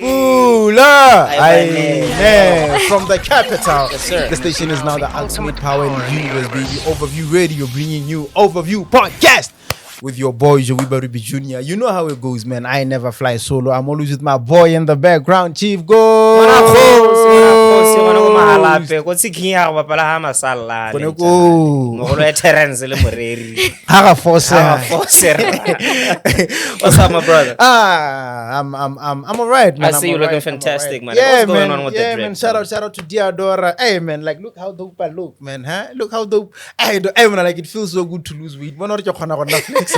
Bula! From the capital. Yes, sir. The station is now the ultimate power in the universe, baby. Overview Radio bringing you Overview Podcast with your boy, Badubi Jr. You know how it goes, man. I never fly solo. I'm always with my boy in the background, Chief Go. What's up, my brother? I'm alright, man. I see you looking fantastic, man. Yeah, What's going man. on with Yeah, the drip? man. Shout out to Diadora. Hey, man. Like, look how dope I look, man. Huh? Look how dope. Hey, man. Like, it feels so good to lose weight. Why not you flexible?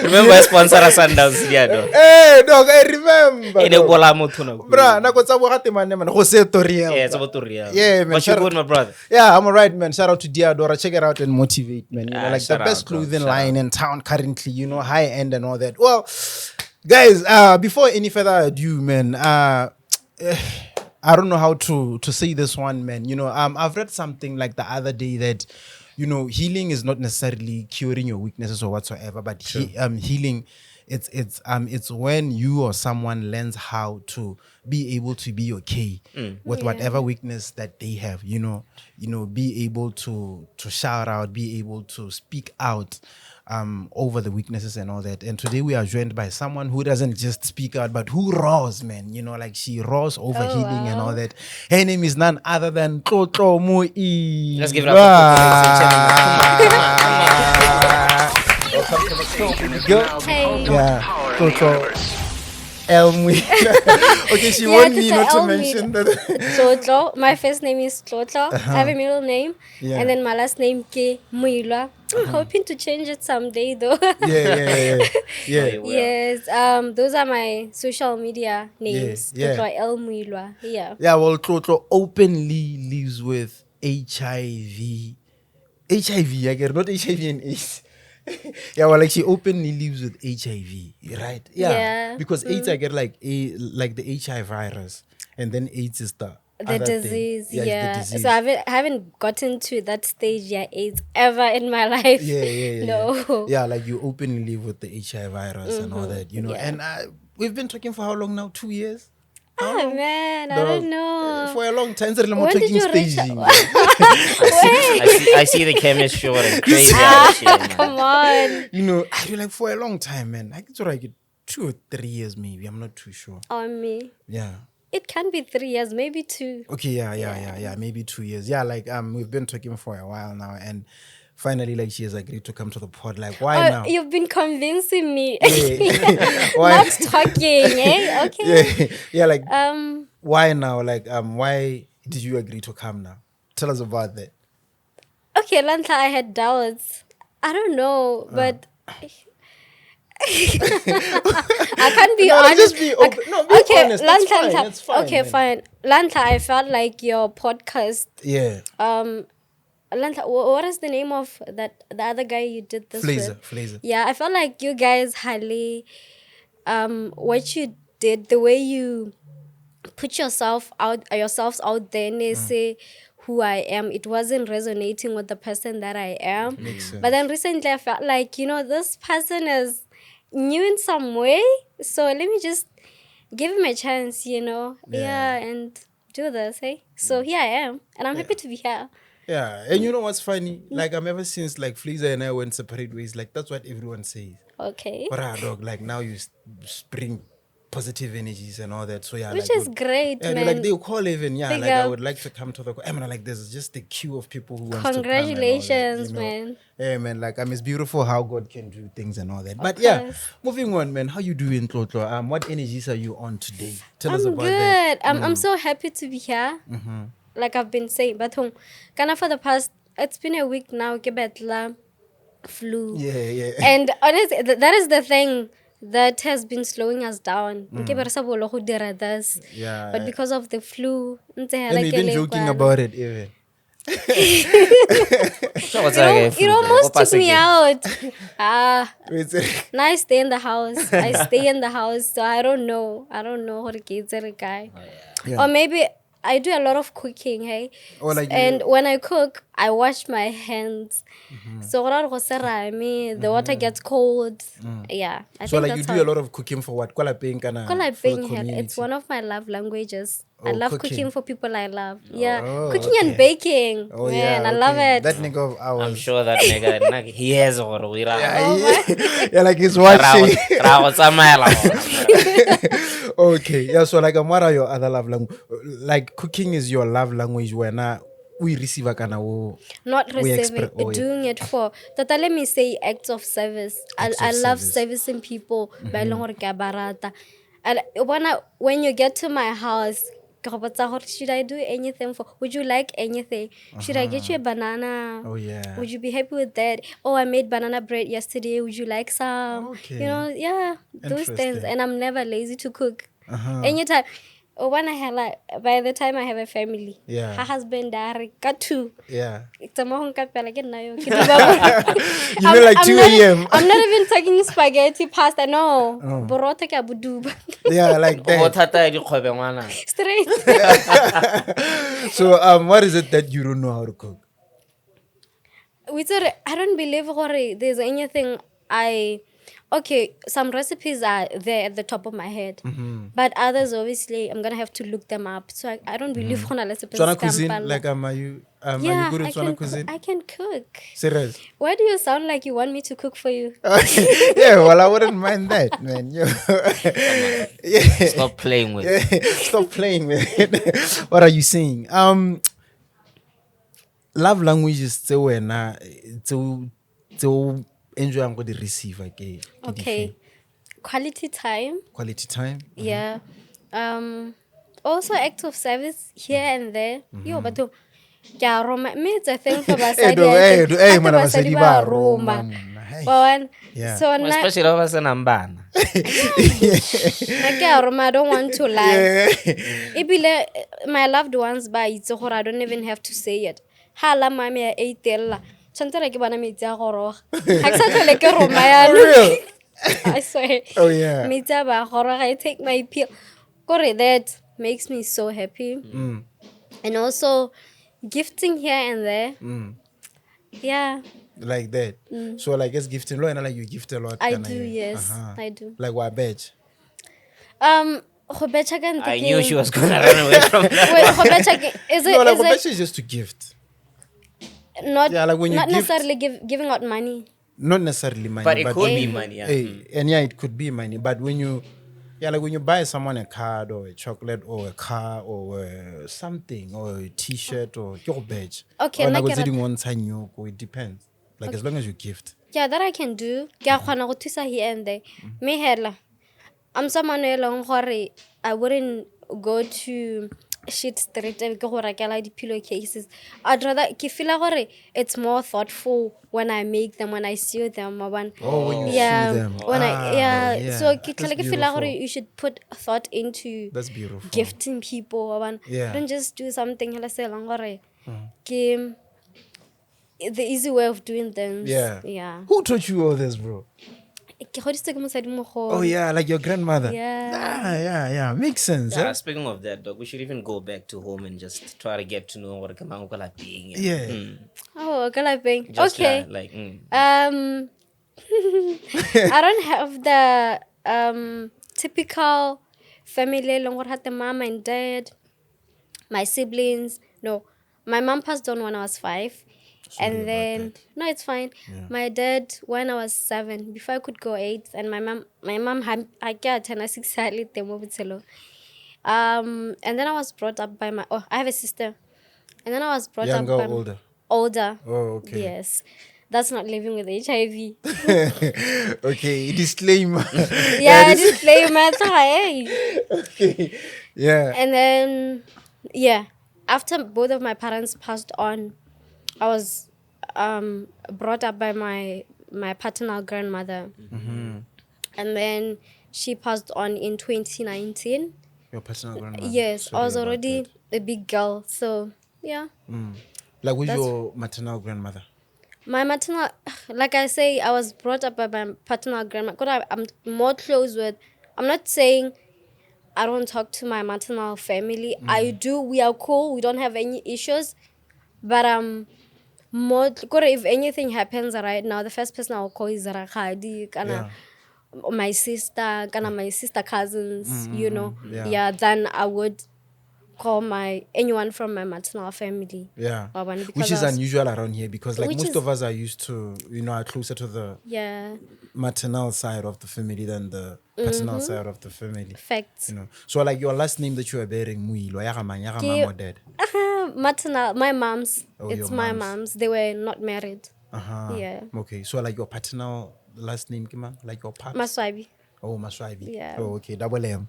Remember, sponsor us Sundowns, Diado. Hey, dog. I remember. Hey, dog. bola mo tuna. Bruh, na kotsa bo gate man, Jose Toriel. Yeah, it's about to real. Yeah, man. But you good, my brother? Yeah, I'm alright, man. Shout out to Diadora. Check it out and motivate, man. You know, like the shout best out, bro. clothing Shout line in town currently, you know, high end and all that. Well, guys, before any further ado, man, I don't know how to say this one, man. You know, I've read something like the other day that, you know, healing is not necessarily curing your weaknesses or whatsoever, but healing, it's when you or someone learns how to be able to be okay with whatever weakness that they have. You know, be able to shout out, be able to speak out over the weaknesses and all that. And today we are joined by someone who doesn't just speak out, but who roars, man. You know, like she roars over healing and all that. Her name is none other than Tlotlo Moilwa. Let's give it up. Welcome to the show, baby girl. Hey. Yeah, Toto. Elmi. Okay, she want me not to mention that. Tlotlo. My first name is Tlotlo. I have a middle name. Yeah. And then my last name Ke Moilwa. I'm hoping to change it someday though. Yeah. Yes. Those are my social media names. Yeah. Tlotlo El Moilwa. Yeah. Yeah, well, Toto openly lives with HIV. HIV, I get not HIV and AIDS. Yeah, well, like she openly lives with HIV, right? Yeah. Because AIDS, I get like the HIV virus, and then AIDS is the other disease. thing. Yeah. It's the disease. So I haven't gotten to that stage yet, AIDS ever in my life. Yeah. No. Yeah, like you openly live with the HIV virus and all that, you know. Yeah. And we've been talking for how long now? 2 years? Oh man, I Dog. don't know. For a long time. When When did you reach staging. I see the chemistry and crazy shit, man. Come on. You know, I feel like for a long time, man. I get like 2 or 3 years maybe. I'm not too sure. On me. Yeah. It can be 3 years, maybe 2. Okay, yeah. Maybe 2 years. Yeah, like we've been talking for a while now, and finally, like she has agreed to come to the pod. Like, why now? You've been convincing me. Yeah. Why? Not talking, eh? Okay. Yeah. Like, why now? Like, why did you agree to come now? Tell us about that. Okay, Lanta, I had doubts. I don't know, but I can't be honest. Just be open. No, be honest. That's fine. That's fine. Okay, man. fine. Lanta, I felt like your podcast. Yeah. Lanta, what is the name of the other guy you did this with? Flazer. Yeah, I felt like you guys highly, what you did, the way you put yourselves out there and say who I am, it wasn't resonating with the person that I am. Makes sense. But then recently I felt like, you know, this person is new in some way, so let me just give him a chance, you know. Yeah, and do this, hey. So here I am, and I'm happy to be here. Yeah, and you know what's funny? Like, ever since like Flazer and I went separate ways, like that's what everyone says. Okay. But dog, like now you bring positive energies and all that. So yeah, Which like, is great, and man. like they'll call even, Big like I up. would like to come to the. I mean, like there's just a queue of people who want to come. Congratulations, and all that, you know? man. Yeah, man. Like it's beautiful how God can do things and all that. But course. moving on, man. How you doing, Tlotlo? What energies are you on today? Tell us I'm about good. that. I'm so happy to be here. Like I've been saying, but kinda for the past, it's been a week now. Ke flu. Yeah. And honestly, that is the thing that has been slowing us down. Ke be re sa bolo go dira this. Yeah. But because of the flu, And we've been joking about it even. it almost took me out. Now I stay in the house. I stay in the house, so I don't know how to get the guy. Yeah. Or maybe I do a lot of cooking, hey. Or like And when I cook, I wash my hands. So the water gets cold. Yeah, I So think like you that's do how a lot of cooking for what? Kwa lapeng kana Call I for the being hell. It's community. one of my love languages. I Oh, love cooking. cooking for people I love. Yeah, Oh, cooking okay. and baking. Oh Man, yeah, I love okay. it. That nigga of ours. I'm sure that nigga, he has or we Yeah, like he's watching. Okay, yeah. So like, what are your other love language? Like cooking is your love language. When we receive a kind of Not we receiving, express. Oh, yeah. doing it for. Tata, let me say acts of service. Acts I of love service. servicing people. Ba e leng gore ke a ba rata. And when you get to my house, ke go botsa gore, should I do anything for? Would you like anything? Should I get you a banana? Oh yeah. Would you be happy with that? Oh, I made banana bread yesterday. Would you like some? Okay. You know, yeah, those things. Interesting. And I'm never lazy to cook. Uh-huh. Anytime. When I have by the time I have a family, Yeah. her husband, I got two. Yeah. It's a mohon ka pela ke nna yo. You mean like 2 a.m.? I'm not even talking spaghetti pasta. No, borota ke a Badubi. Yeah, like that. Straight. So what is it that you don't know how to cook? I don't believe gore there's anything okay, some recipes are there at the top of my head, but others obviously I'm gonna have to look them up. So I don't believe on a recipes. Tswana cuisine, like are you good at Tswana cuisine? I can cook. Serious? Why do you sound like you want me to cook for you? Yeah, well, I wouldn't mind that, man. Yeah. Stop playing with it. Yeah. Stop playing with it. What are you saying? Love language is to enjoy and go the receive again. Okay, quality time. Quality time. Yeah. Also acts of service here and there. Yo, but yeah, Roma. Me, it's a thing for basadi. Hey, man, basadi ba Roma. Yeah. So now, Especially over Sanambana. Roma, I don't want to lie. Yeah. Ibile, my loved ones by it's so I don't even have to say it. Hala mami ya eitella. Chantara ke bana metsi a goroga. Ha ke sa tlhole ke Roma ya Real. I swear. Oh yeah. Metsi a ba goroga. I take my pill. Kore, that makes me so happy. And also gifting here and there. Yeah. Like that. So like it's gifting. Like you gift a lot. I kinda, do, yeah. yes. I do. Like what badge? Go betcha I knew she was gonna run away from that. Wait, go betcha is it No, like is what it badge is just to gift. not Yeah, like when you not gift- necessarily giving out money? Not necessarily money, But it could be money, yeah. And yeah, it could be money. But when you, like when you buy someone a card or a chocolate or a car or something or a T-shirt or your badge. Okay, or nna like ke sitting one time you go. It depends. Like as long as you gift. Yeah, that I can do. Ke a kgona go thusa here and there. Me hela. I'm someone e leng gore I wouldn't go to shit street ke go rekela di pillowcases. I'd rather ke feel gore it's more thoughtful when I make them, when I sew them. When you Yeah, see them. when yeah. so ke That's tlhole ke feel gore beautiful. you should put thought into That's beautiful. gifting people. Yeah. Don't just do something hela se leng gore ke the easy way of doing things. Yeah. Yeah. Who taught you all this, bro? Ke godisitswe ke mosadi mogolo. Oh yeah, like your grandmother. Yeah. Yeah. Makes sense. Yeah, eh? speaking of that, dog, we should even go back to home and just try to get to know what Kamango being. Yeah. Oh, galaping. Just Okay. I I don't have the typical family long had the mom and dad, my siblings. No. My mom passed on when I was 5. And then no, it's fine. My dad when I was 7, before I could go 8, and my mom had I got 6 and then I was brought up by I have a sister. And then I was brought Younger up or by older? Older. Oh, okay. Yes. That's not living with HIV. Okay, disclaimer. Yeah, disclaimer. Hey. Okay. Yeah. And then, yeah, after both of my parents passed on, I was brought up by my paternal grandmother. And then she passed on in 2019. Your personal grandmother. Yes, Sorry I was about already that. a big girl. So, yeah. Like with That's- your maternal grandmother. My maternal, like I say, I was brought up by my paternal grandma. I'm more close with, I'm not saying I don't talk to my maternal family. I do. We are cool. We don't have any issues. But more if anything happens right now, the first person I'll call is Rakadi, kana my sister, kana my sister cousins, you know. yeah. Then I would call anyone from my maternal family. Yeah. Because Which is unusual around here because like Which most is- of us are used to, are closer to the Yeah, maternal side of the family than the paternal side of the family. facts. So like your last name that you are bearing, Moilwa, ya mom or dad? Maternal, my mom's. Oh, It's your my mom's. mom's. They were not married. Uh-huh. Yeah. Okay. So like your paternal last name, Kima? Like your pops? Maswabi. Oh, Maswabi. Yeah. Oh, okay. Double M.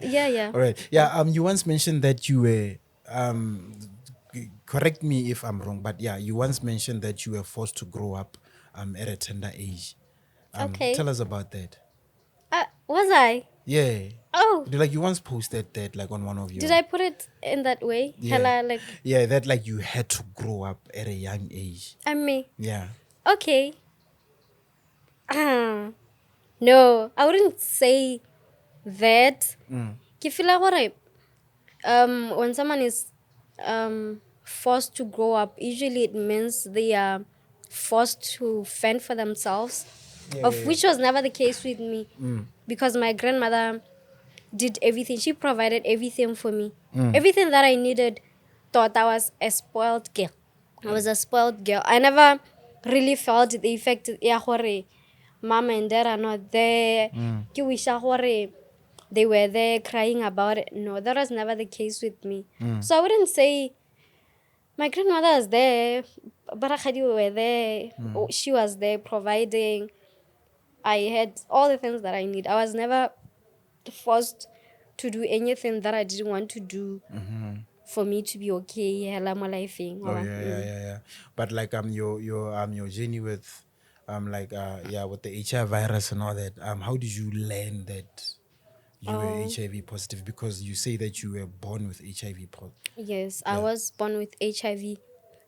Yeah. All right. Yeah. You once mentioned that you were correct me if I'm wrong, but yeah, you once mentioned that you were forced to grow up at a tender age. Okay. Tell us about that. Was I? Yeah. Oh, Like you once posted that like on one of your did I put it in that way? Yeah. Hella, like, Yeah, that like you had to grow up at a young age. me. Yeah. Okay. No, I wouldn't say that. Ke feel like when someone is forced to grow up, usually it means they are forced to fend for themselves, which was never the case with me, because my grandmother did everything. She provided everything for me, everything that I needed. Thought I was a spoiled girl. I was a spoiled girl. I never really felt the effect. Yeah, hore, mom and dad are not there. Ke wisha hore they were there crying about it. No, that was never the case with me. So I wouldn't say my grandmother was there, Barakhadi were there. She was there providing. I had all the things that I need. I was never forced to do anything that I didn't want to do for me to be okay. Hela mo lifing. Oh yeah. But like your journey with with the HIV virus and all that, how did you learn that you were HIV positive? Because you say that you were born with HIV positive. Yes, I was born with HIV.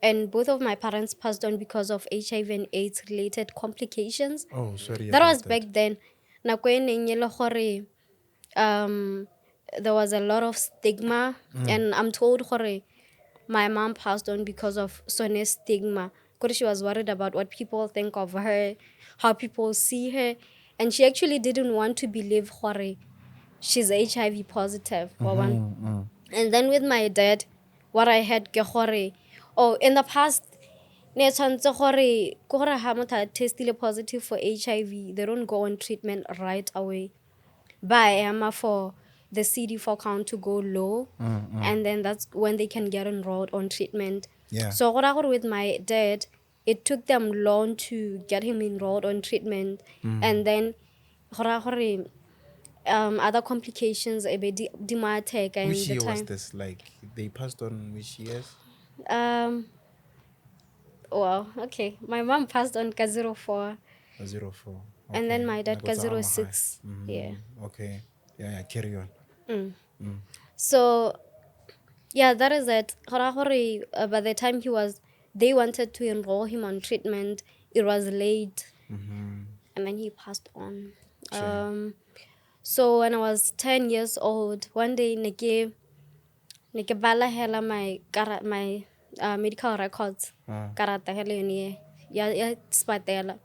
And both of my parents passed on because of HIV and AIDS related complications. Oh, sorry. That about was back then. Nako e neng e le gore, there was a lot of stigma, and I'm told gore my mom passed on because of Sone's stigma. Because she was worried about what people think of her, how people see her, and she actually didn't want to believe gore she's HIV positive. And then with my dad, what I had ke gore, in the past, ne tshwantse gore ke gore ha motho a testile positive for HIV, they don't go on treatment right away. Ba ema for the CD4 count to go low, and then that's when they can get enrolled on treatment. Yeah. So with my dad, it took them long to get him enrolled on treatment, and then other complications dimatek and Which the year was time. this? Like they passed on which years? Well, okay. My mom passed on ka 04, 04. and then my dad Like ka what's our 06. Yeah. Okay. Yeah, carry on. So, yeah, that is it. By the time they wanted to enroll him on treatment, it was late, and then he passed on. So when I was 10 years old, one day neke bala hela my medical records, karata hela yone ya spatela.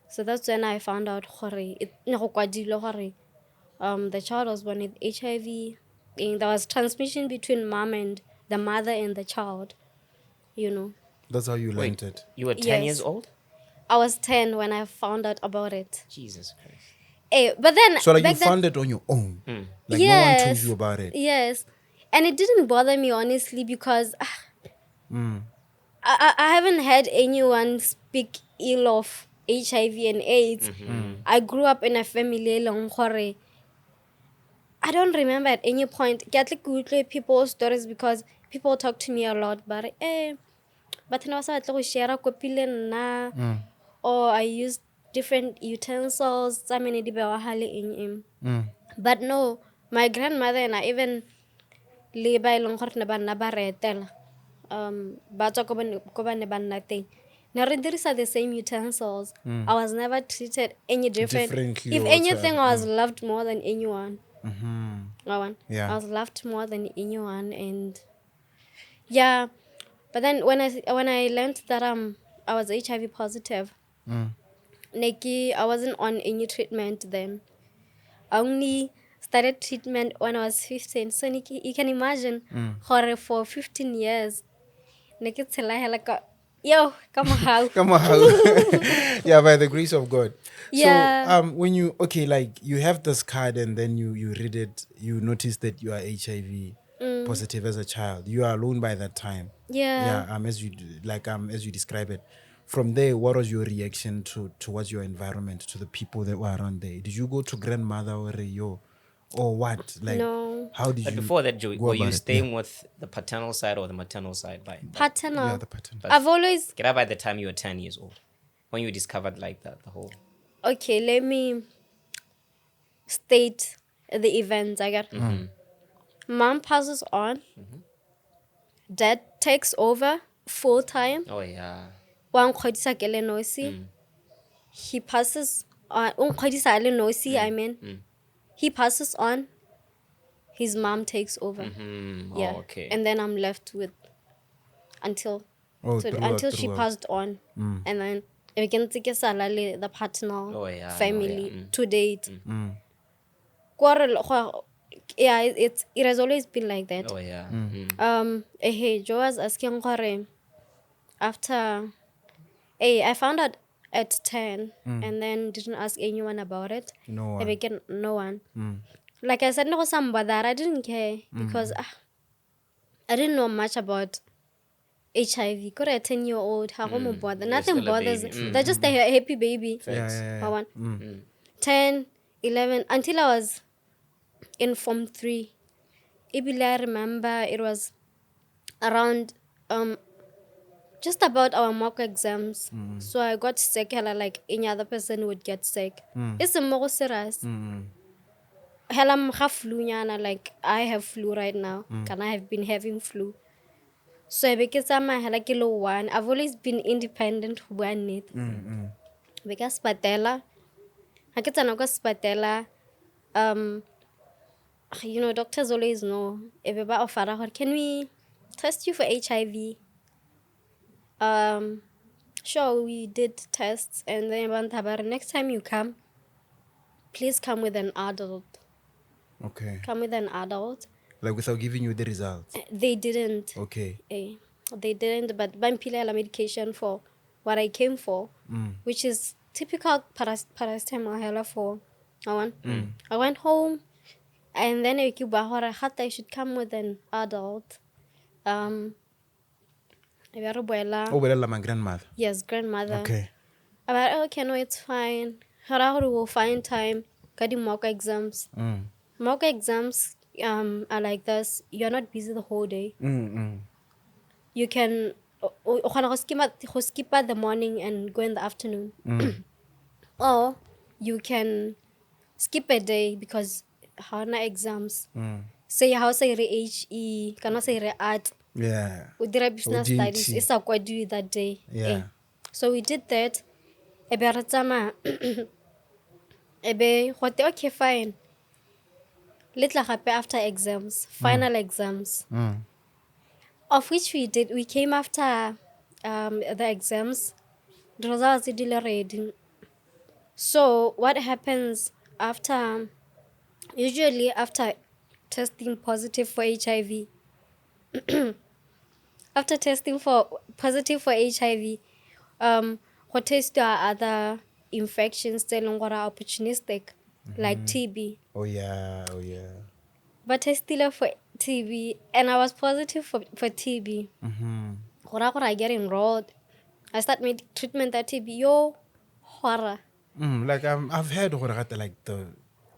So that's when I found out the child was born with HIV. And there was transmission between mom and the mother and the child, That's how you Wait, learned it. you were 10 years Yes. old? I was 10 when I found out about it. Jesus Christ. But then So like you back then, found it on your own. Like no one told you about it. Yes. And it didn't bother me, honestly, because I haven't had anyone speak ill of HIV and AIDS. I grew up in a family long gore. I don't remember at any point get like people's stories because people talk to me a lot, but but now I share a copy or I use different utensils. But no, my grandmother and I even live by long gore ba nna ba retela. Ba tswa ko ba ne ba nna teng. Ne re dirisa the same utensils. I was never treated any different. Differently If or anything, whatsoever. I was loved more than anyone. Yeah. I was loved more than anyone, and yeah. But then when I learned that I was HIV positive, Neki, I wasn't on any treatment then. I only started treatment when I was 15. So Neki, you can imagine, for 15 years, Neki tshela like yo, come how. Come on, how? Yeah, by the grace of God. Yeah. So, when you like you have this card and then you read it, you notice that you are HIV positive as a child. You are alone by that time. Yeah. Yeah. As you describe it. From there, what was your reaction towards your environment, to the people that were around there? Did you go to grandmother or what? Like, No. how did But you before that, Joey, go were about you it? staying with the paternal side or the maternal side? Paternal. Yeah, the pattern. I've always Get out by the time you were 10 years old, when you discovered like that, the whole. okay. Let me state the events. I got mom passes on, dad takes over full time. Oh yeah. Wa nkgodisa ke le nosi. He passes on. Nkgodisa le nosi. I mean, he passes on. His mom takes over. Yeah, Oh, okay. and then I'm left with until throughout. she passed on, and then we can take the paternal Oh, yeah, I know, family yeah. to date. Yeah, it has always been like that. Oh yeah. Hey, Joe was asking gore after. Hey, I found out at 10 and then didn't ask anyone about it. No one. Again, no one. Like I said, no somebody that I didn't care because I didn't know much about HIV. Could a 10-year-old? How come bother? Nothing still a bothers. baby. They're just a happy baby. Yeah. I want 10, 11 until I was in Form 3. Ibile, I remember it was around just about our mock exams. So I got sick hella like any other person would get sick. It's a more serious. Hella mga flu nyana, like I have flu right now. Can I have been having flu? So because I'm a hella kilo one, I've always been independent one need. Because spatella. I get an spatella. Doctors always know. Can we test you for HIV? Sure, we did tests, and then next time you come, please come with an adult. Okay. Come with an adult. Like without giving you the results. They didn't. Okay. They didn't, but Bampila medication for what I came for, which is typical paracetamol for. I went home, and then I should come with an adult. Oh, well, my grandmother. Yes, grandmother. Okay. Okay, no, it's fine. Harahuru will find time. Kadi mock exams. Mock exams are like this. You're not busy the whole day. You can skip the morning and go in the afternoon. Or you can skip a day because hana exams. Say how say HE, cannot say art. Yeah. We did business DNT. studies. It's a quite do that day. Yeah. So we did that. Ebe ratsama. Ebe okay, fine. Little happy after exams, final exams. Of which we came after the exams. The results are ready. So what happens after? Usually after testing positive for HIV. After testing for positive for HIV, what test other infections that are opportunistic, like TB. Oh yeah. But I still for TB, and I was positive for TB. I get enrolled. I start treatment at TB. Yo, horror. Like I've heard like the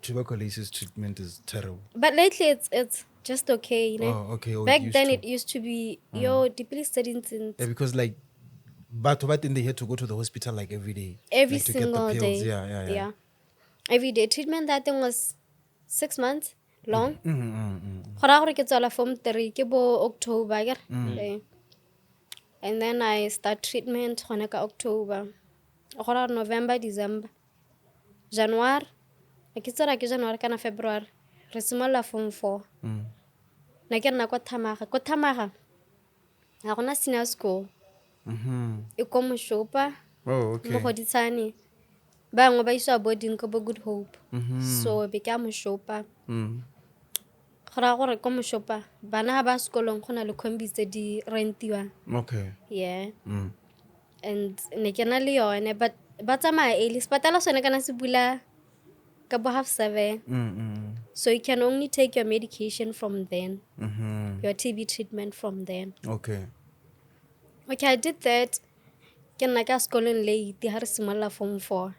tuberculosis treatment is terrible. But lately it's just okay, you know. Oh, okay. Oh, Back then to. it used to be deeply studied since Yeah, because like, but then they had to go to the hospital like every day. every like, to single get the pills. day. Yeah. Every day treatment that thing was 6 months long. Hora ke tsala form 3 ke bo October yeah. And then I start treatment gone ka October. Hora November, December, January. Ke tsara ke January kana February. re simolola form 4 na ke nna ko Thamaga ga gona senior school e ko Moshopa Oh, okay. mo Goditsane bangwe ba iswa boarding ko bo Good Hope so be ke a Moshopa go raya gore ko Moshopa bana ba sekolong go na le combi tse di rentiwang Okay. yeah and ne ke na le yone but ba tsamaya early sepatala sone kana se bula ka bo 7:30 so you can only take your medication from then your TB treatment from then Okay. okay I did that ke nna ka sekolong late ha re simolola form 4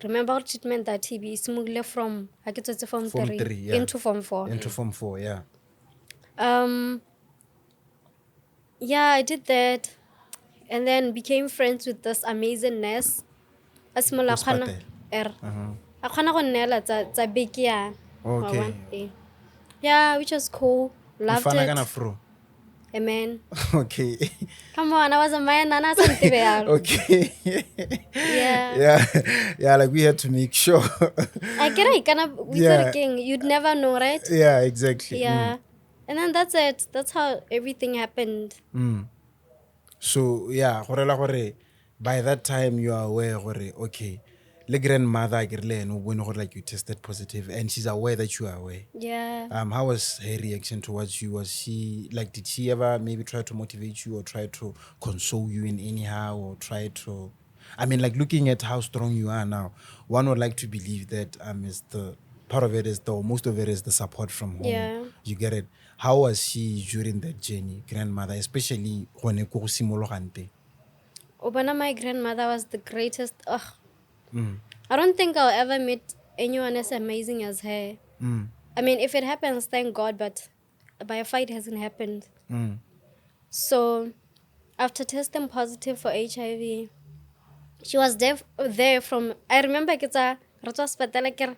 remember treatment that TB is simolole from ha ke tsetse form 3 yeah. into form 4 Into form 4, yeah. Yeah, I did that and then became friends with this amazing nurse. Asimola khana a khana go nnela tsa beke ya. Okay. Yeah, which was cool. Loved Ufana it. kana fro. Amen. Okay. Come on, I was a man nana something. Okay. Yeah. Yeah, like we had to make sure. I get it, kind of with Yeah. the king. You'd never know, right? Yeah, exactly. Yeah. And then that's it. That's how everything happened. So yeah, gore by that time you are aware gore okay, le grandmother when like you tested positive and she's aware that you are aware. Yeah. How was her reaction towards you? Was she like, did she ever maybe try to motivate you or try to console you in anyhow or try to, I mean, like looking at how strong you are now, one would like to believe that is the part of it is the, or most of it is the support from home. Yeah. You get it? How was she during that journey, grandmother, especially when ko simologante? Obana, my grandmother was the greatest. Ugh. I don't think I'll ever meet anyone as amazing as her. I mean, if it happens, thank God, but by a fight hasn't happened. So, after testing positive for HIV, she was there from, I remember kita ratwa hospital kere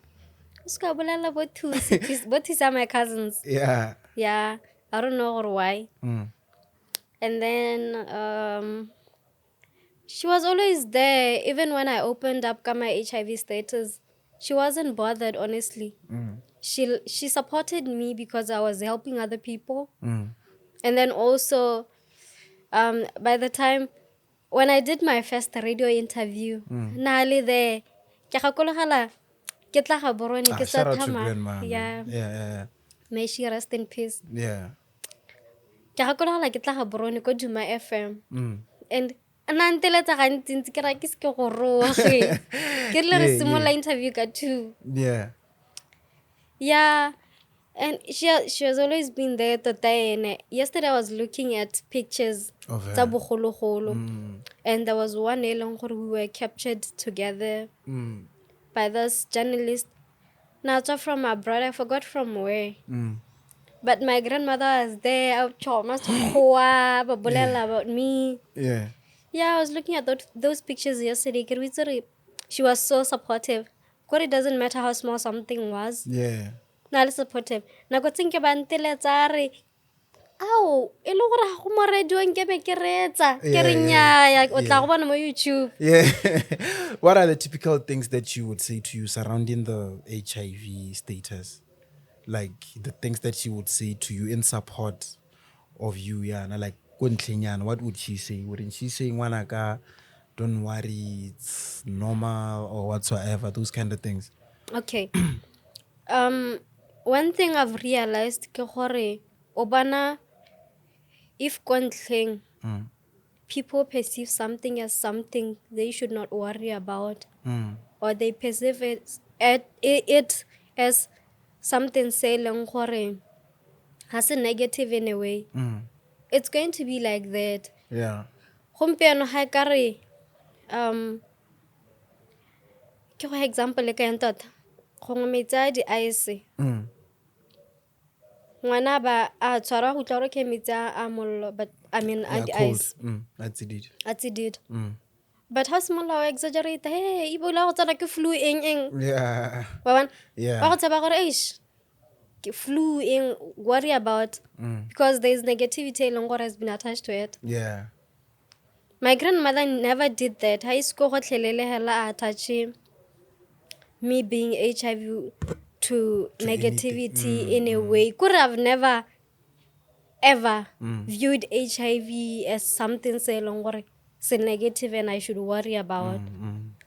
uska bolela both are my cousins. Yeah. Yeah, I don't know why. And then she was always there, even when I opened up my HIV status. She wasn't bothered, honestly. She supported me because I was helping other people. And then also, by the time when I did my first radio interview, nale there, ke gakologela ke tla ga borone ke sa Shout out to thama. grandma. Yeah. Yeah. May she rest in peace. Yeah. Ke gakologela ke tla ga borone ko Duma FM. And nna nteletsa gantsi ke ra ke se ke go roge ke le re simola interview ka 2. Yeah, and she has always been there to die. Yesterday I was looking at pictures Of her. tsa bogologolo, and there was one elong gore we were captured together by this journalist. Now it's from abroad, I forgot from where. But my grandmother was there, about me. Yeah, I was looking at those pictures yesterday. She was so supportive. It doesn't matter how small something was. Yeah. Na supportive. Na go tsenke ba nteletsa re ao e le gore ga go mo radio nke be ke retsa ke re nya o tla go bona mo YouTube. Yeah. What are the typical things that you would say to you surrounding the HIV status? Like the things that she would say to you in support of you, like what would she say? Wouldn't she say Wanaka, don't worry, it's normal or whatsoever, those kind of things? Okay. One thing I've realized ke gore obana if kontleng people perceive something as something they should not worry about, or they perceive it as something selling gore has a negative in a way, it's going to be like that. Yeah. Gompieno ha kare ke go example le ka ntata gongwe metsa di ice ngwana ba a tshwara go tla re ke metsa a mollo, but I mean the ice That's it. but how small I exaggerate, hey e bola go tsana ke flu eng Yeah. ba Yeah. go tsaba gore eish ke flu eng worry about, because there is negativity long gore has been attached to it. Yeah. My grandmother never did that. High school go tlhelele hela attach me being HIV to anything. negativity in a way. Could have never ever viewed HIV as something say long say negative and I should worry about.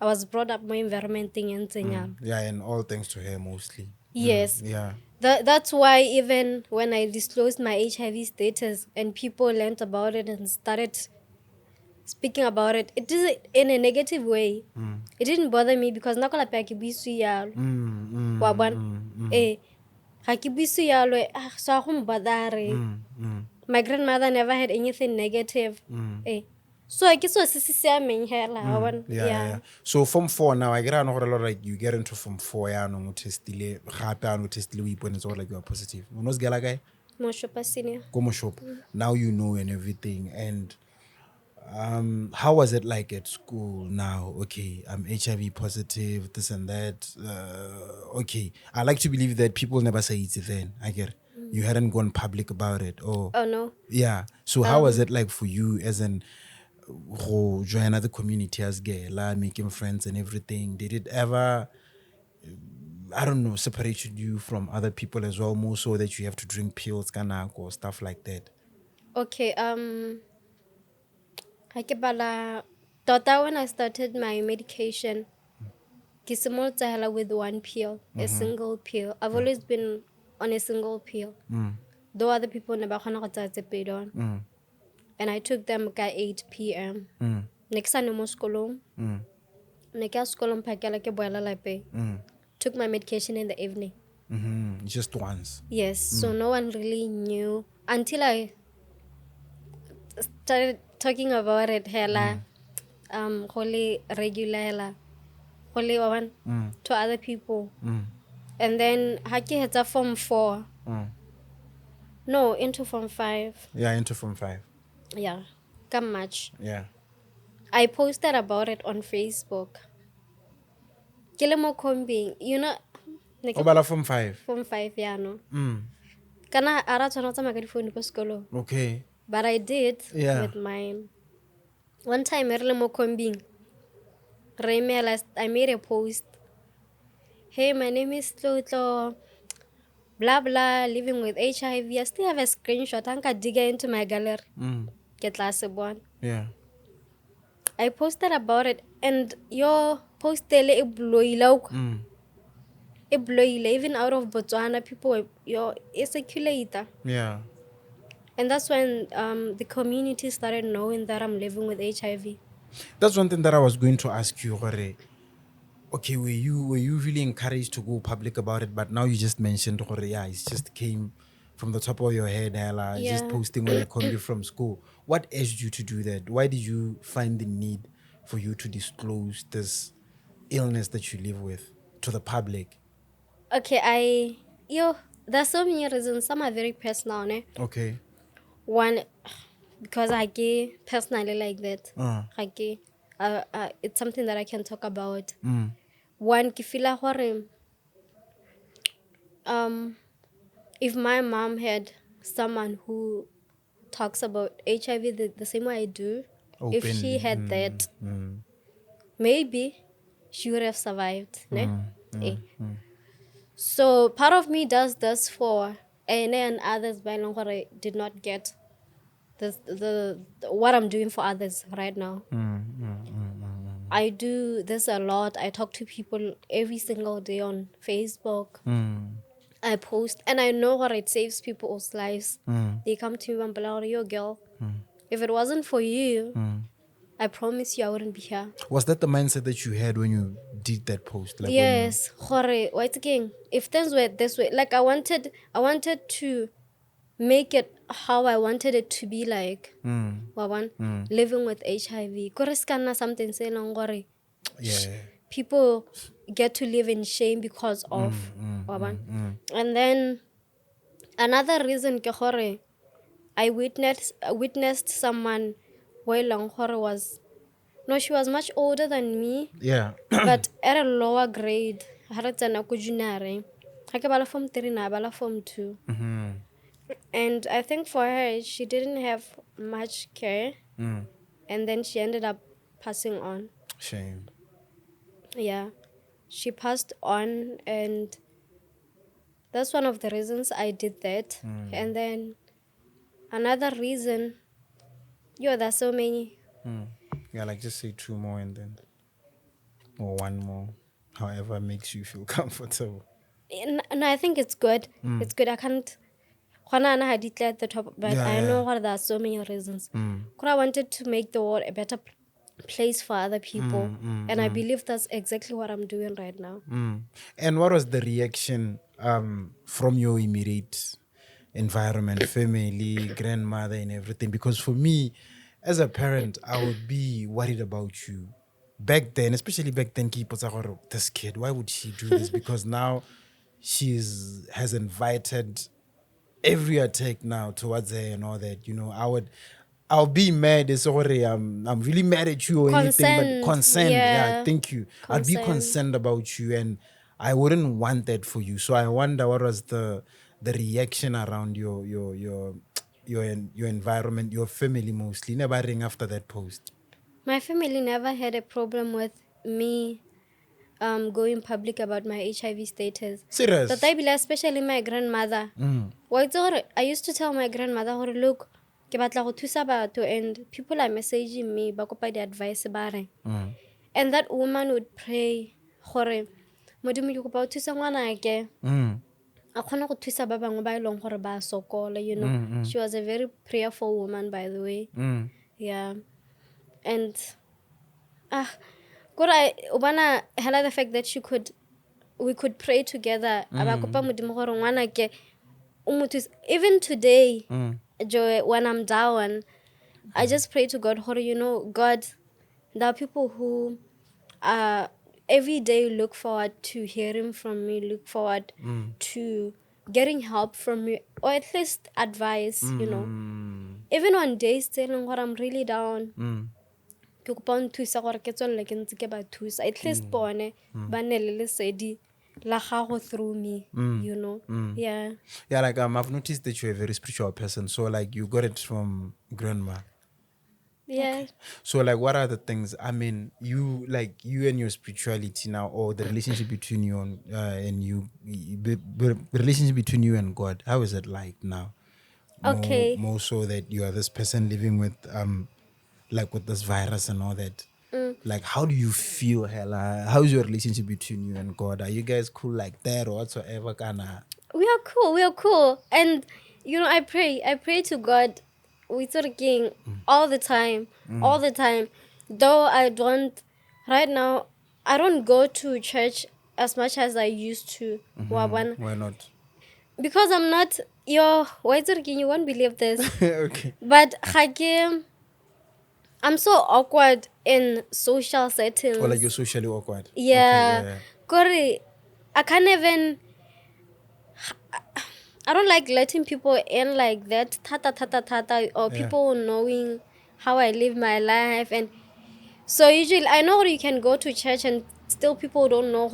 I was brought up my environment thing and thing. Yeah, and all thanks to her mostly. Yes. Yeah. That's why even when I disclosed my HIV status and people learned about it and started speaking about it, it is in a negative way. It didn't bother me because nakola pa ke buisu yalo. Wa bona? Ha ke buisu yalo so go mbadare. My grandmother never had anything negative. So I guess was Yeah. So Form 4 now, I get a lot like you get into Form 4, yeah, no testile, gape no testile we when it's all like you are positive. Unos gala guy, Moshopa senior. como shop. Now you know and everything. And how was it like at school now? Okay, I'm HIV positive, this and that. Okay, I like to believe that people never say it then. I get it. You hadn't gone public about it. Oh no. Yeah. So how was it like for you as an go join other community as girl, making friends and everything? Did it ever, I don't know, separated you from other people as well, more so that you have to drink pills, kanak, or stuff like that? Okay, Tota, when I started my medication, Kisimol with one pill, a single pill. I've always been on a single pill. Though other people never paid on. And I took them at 8 p.m. Next time I'm school. Next school took my medication in the evening. Just once. Yes, so no one really knew until I started talking about it hella holy regular hella holy one to other people. And then haki heta form 4. No, into form 5. Yeah, into Form 5. Yeah. Come much. Yeah. I posted about it on Facebook. Kilemo combing, you know, Obala Form 5. form 5 yeah no. Kana ara tsona tsa magadi phone ko sekolo. Okay. But I did with mine. One time, mo combing. I made a post. Hey, my name is Tlotlo. Blah blah, living with HIV. I still have a screenshot. I can dig into my gallery. Get last one. Yeah. I posted about it, and your post it blew even out of Botswana. People were your circulator. Yeah. And that's when the community started knowing that I'm living with HIV. That's one thing that I was going to ask you, Hore. Okay, were you really encouraged to go public about it? But now you just mentioned, Hore, yeah, it just came from the top of your head, just posting on a combi from school. What urged you to do that? Why did you find the need for you to disclose this illness that you live with to the public? Okay, there's so many reasons. Some are very personal, ne? Okay. One, because I gay personally like that. I gay. It's something that I can talk about. One, kifila hore. If my mom had someone who talks about HIV the same way I do, if she had that, maybe she would have survived. Ne? So part of me does this for Ene and others by long I did not get the what I'm doing for others right now. I do this a lot. I talk to people every single day on Facebook. I post and I know what it saves people's lives. They come to me and be like, "Yo, girl, if it wasn't for you, I promise you I wouldn't be here." Was that the mindset that you had when you did that post? Like yes, what's again? If things were this way, like I wanted to make it how I wanted it to be, like living with HIV. Koriskana something saying long people get to live in shame because of and then another reason ke gore I witnessed someone where long was she was much older than me. Yeah. But at a lower grade. Haratsana ko junior. Hake bala form 3 na bala form 2. And I think for her she didn't have much care. And then she ended up passing on. Shame. Yeah. She passed on and That's one of the reasons I did that. And then another reason, there's so many. Yeah, like just say 2 more and then, or 1 more, however makes you feel comfortable. No, I think it's good. It's good. I can't. Khona I did at the top, but Yeah, I know yeah. there are so many reasons. I wanted to make the world a better place for other people, and I believe that's exactly what I'm doing right now. And what was the reaction from your immediate environment, family, grandmother, and everything? Because for me, as a parent, I would be worried about you. Back then, especially back then, this kid, why would she do this? Because now has invited every attack now towards her and all that, I'll be mad. It's already I'm really mad at you or anything, but Consent, concerned. Yeah, yeah, thank you. I'd be consent. concerned about you, and I wouldn't want that for you. So I wonder what was the reaction around your environment, your family mostly. Never ring after that post. My family never had a problem with me going public about my HIV status. Serious. Especially my grandmother. I used to tell my grandmother, look, ke batla go thusa batho and people are messaging me ba kopa di-advice ba re. And that woman would pray gore modimo ke kopa o thusa ngwanake a kgone go thusa ba bangwe ba e leng gore ba sokola, She was a very prayerful woman, by the way. Yeah. And hela the fact that we could pray together. Aba kopa modimo gore ngwanake o mo thuse. Even today, Joy, when I'm down, I just pray to God, God, there are people who every day look forward to hearing from me, look forward to getting help from me, or at least advice, Even on days telling what I'm really down, ke kopa o nthusa gore ke tswelele ke ntse ke ba thusa. At least bone ba nne le lesedi la gago through me, Yeah. Yeah, like I've noticed that you're a very spiritual person. So like you got it from grandma. Yeah. So like what are the things, I mean, you and your spirituality now, or the relationship between you and the relationship between you and God, how is it like now? Okay. More so that you are this person living with like with this virus and all that. Like how do you feel, Hella? How's your relationship between you and God? Are you guys cool like that or whatsoever kinda? We are cool. And I pray to God with king all the time. Though right now I don't go to church as much as I used to. Waban. Why not? Because I'm not king, you won't believe this. Okay. But I'm so awkward in social settings. Or like you're socially awkward. Yeah. Okay, Kore, I can't even. I don't like letting people in like that, or people knowing how I live my life. And so usually, I know you can go to church and still people don't know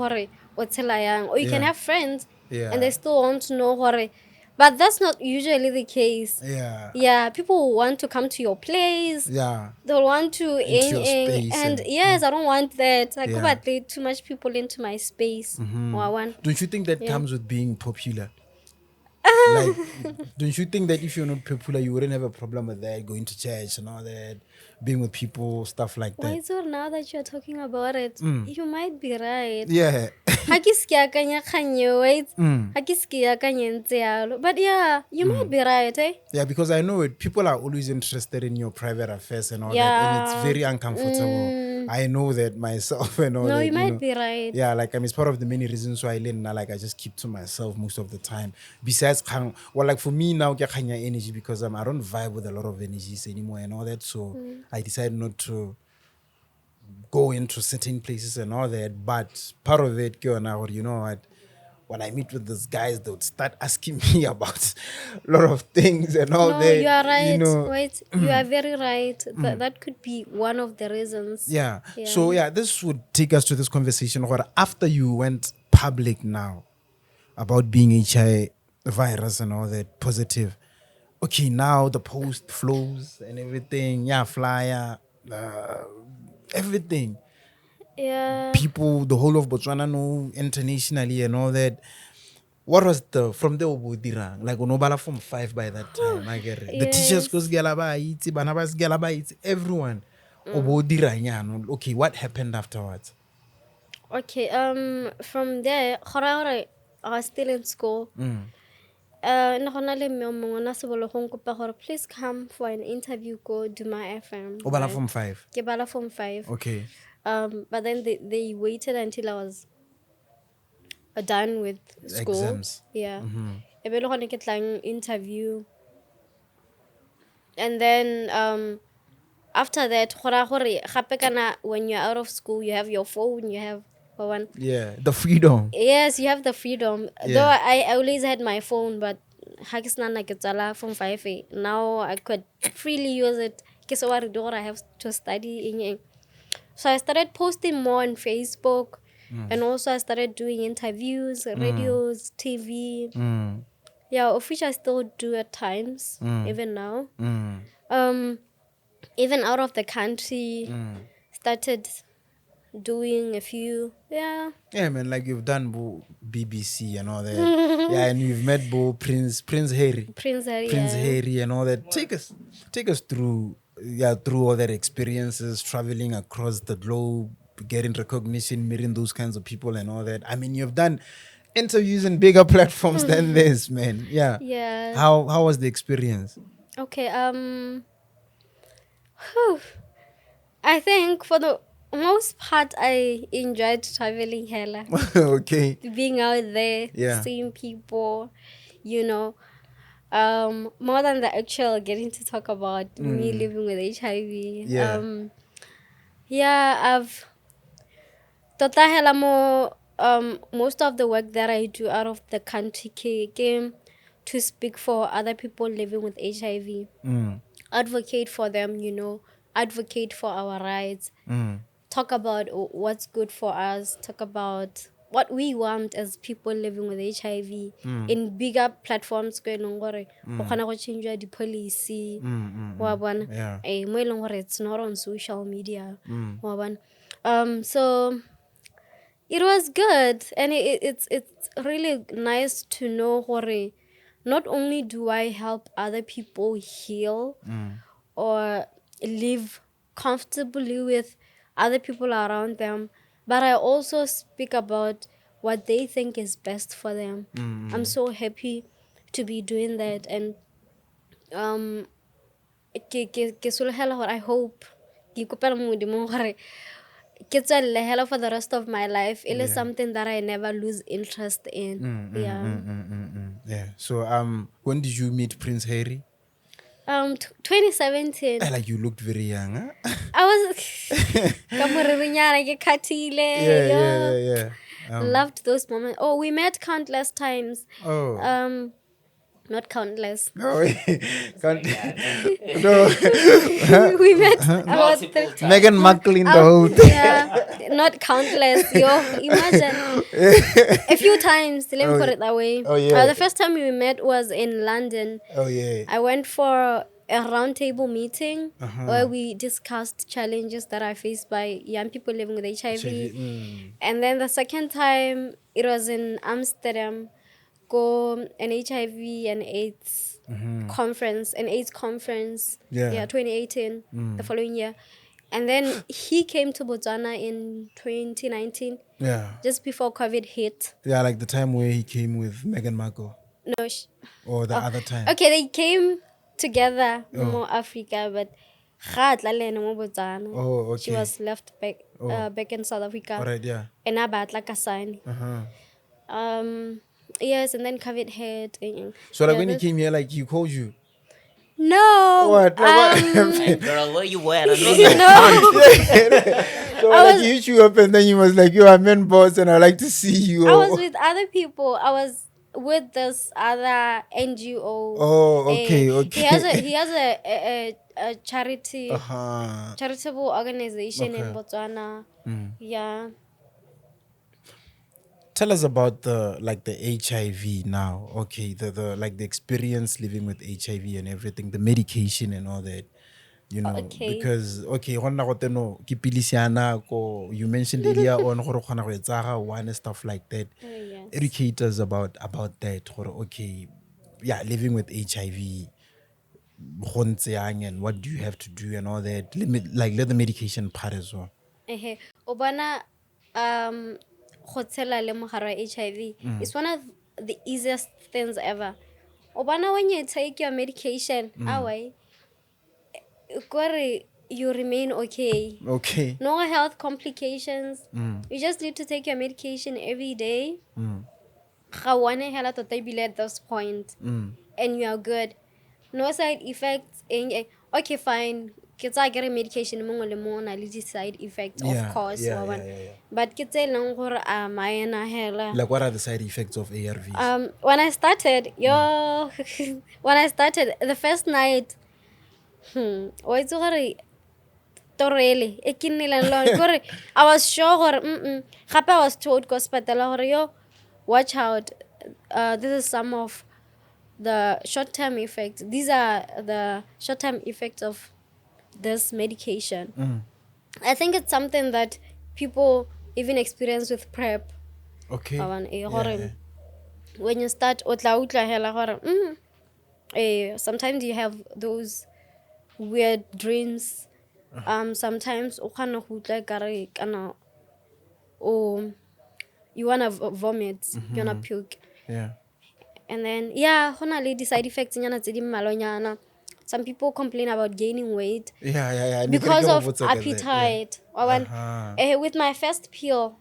what's Helayang. Or you can Yeah. have friends Yeah. and they still want to know but that's not usually the case. Yeah. Yeah, people want to come to your place. Yeah. They'll want to Into your space and and- yes, I don't want that. I could Yeah. let too much people into my space. Don't you think that comes with being popular? Like, don't you think that if you're not popular, you wouldn't have a problem with that, going to church and all that, being with people, stuff like that? Why so now that you're talking about it, you might be right. Yeah. Ha ke se ke akanya kgang eo, wait. Ha ke se ke akanya ntse yalo. But yeah, you might be right, eh? Yeah, because I know it. People are always interested in your private affairs and all that, and it's Yeah. very uncomfortable. I know that myself and all No, that. you might be right. Yeah, like it's part of the many reasons why I learn now. Like I just keep to myself most of the time. Besides, like for me now, get energy because I don't vibe with a lot of energies anymore and all that. So I decided not to go into certain places and all that. But part of it, you know what? When I meet with these guys, they would start asking me about a lot of things and all No, that. you are right. You know, Wait, you are very right. That could be one of the reasons. yeah. Yeah. So yeah, this would take us to this conversation where after you went public now about being HIV virus and all that positive. Okay, now the post flows and everything. Yeah, flyer, everything. Yeah. People, the whole of Botswana know internationally and all that. what was from the obodirang? Like onobala from 5 by that time, I get it. The teachers goes gelaba iti, banabas gelaba iti, everyone. Obodirang, okay, what happened afterwards? Okay, from there, I was still in school. Na go na le mme o mongwe na sebolo go nkopa gore please come for an interview go Duma FM. Obala from 5. Ke bala from 5. Okay. But then they waited until I was done with school. Exams. Yeah. E be le gone ke tlang interview. And then after that, gape kana when you're out of school, you have your phone, you have one. Yeah, the freedom. Yes, you have the freedom. Yeah. Though I always had my phone, but from 5 now I could freely use it. I have to study in. So I started posting more on Facebook, and also I started doing interviews, radios, TV. Yeah, of which I still do at times, even now. Even out of the country, started doing a few. Yeah, man, like you've done BBC and all that. Yeah, and you've met Prince Harry. Prince Harry. Harry and all that. Take us through through all that experiences, traveling across the globe, getting recognition, meeting those kinds of people and all that. I mean, you've done interviews in bigger platforms than this, man. Yeah. Yeah. How was the experience? Okay. I think for the most part, I enjoyed traveling hella. Okay. Being out there, seeing people, more than the actual getting to talk about me living with HIV. I've tota hella more most of the work that I do out of the country came to speak for other people living with HIV. Advocate for them, advocate for our rights. Talk about what's good for us. Talk about what we want as people living with HIV in bigger platforms. Change the policy. It's not on social media. So it was good, and it's really nice to know not only do I help other people heal or live comfortably with other people around them, but I also speak about what they think is best for them. I'm so happy to be doing that, and I hope for the rest of my life. It is something that I never lose interest in. Yeah. So when did you meet Prince Harry? 2017. Like you looked very young, huh? I was loved those moments. Oh, we met countless times. Not countless. No, we met about Meghan Markle in the whole thing. Yeah, not countless. Imagine a few times. Let me put it that way. The first time we met was in London. I went for a roundtable meeting where we discussed challenges that are faced by young people living with HIV. And then the second time it was in Amsterdam. An HIV and AIDS conference, 2018, the following year. And then he came to Botswana in 2019. Just before COVID hit. Yeah, like the time where he came with Meghan Markle. No. Or the other time. Okay, they came together more Africa, but Botswana. Okay. She was left back in South Africa. Alright, yeah. And yes, and then COVID hit. So when he came here, like he called you? No. What? Girl, where you at? No. So he hit you up and then he was like, "Yo, I'm in boss and I like to see you." I was with other people. I was with this other NGO. Oh, okay. He has a charity, charitable organization in Botswana. Yeah. Tell us about the HIV now. Okay, the experience living with HIV and everything, the medication and all that. Because you mentioned earlier on one stuff like that. educate us about that. Or okay, yeah, living with HIV, go ntse yang, and what do you have to do and all that. Let the medication part as well. O bona go tshela le mogare wa HIV is one of the easiest things ever. O bona when you take your medication, you remain okay. Okay. No health complications. You just need to take your medication every day. Ga wana hela tota ebile at this point. And you are good. No side effects. Okay, fine. Ke tsa get medication mongwe le mongwe na le side effects, of course. Yeah. But ke tse leng gore a maena hela. Like, what are the side effects of ARVs? When I started, when I started the first night, o itse gore torele e ke nnileng lone gore I was sure gore gape I was told go hospital gore watch out, this is some of the short-term effects. These are the short-term effects of this medication. I think it's something that people even experience with PrEP. Okay. When you start sometimes you have those weird dreams. Sometimes you wanna vomit, you wanna puke. Yeah. And then hona le side effects nyana tse di mmalonyana. Some people complain about gaining weight Yeah. because of appetite. With my first pill,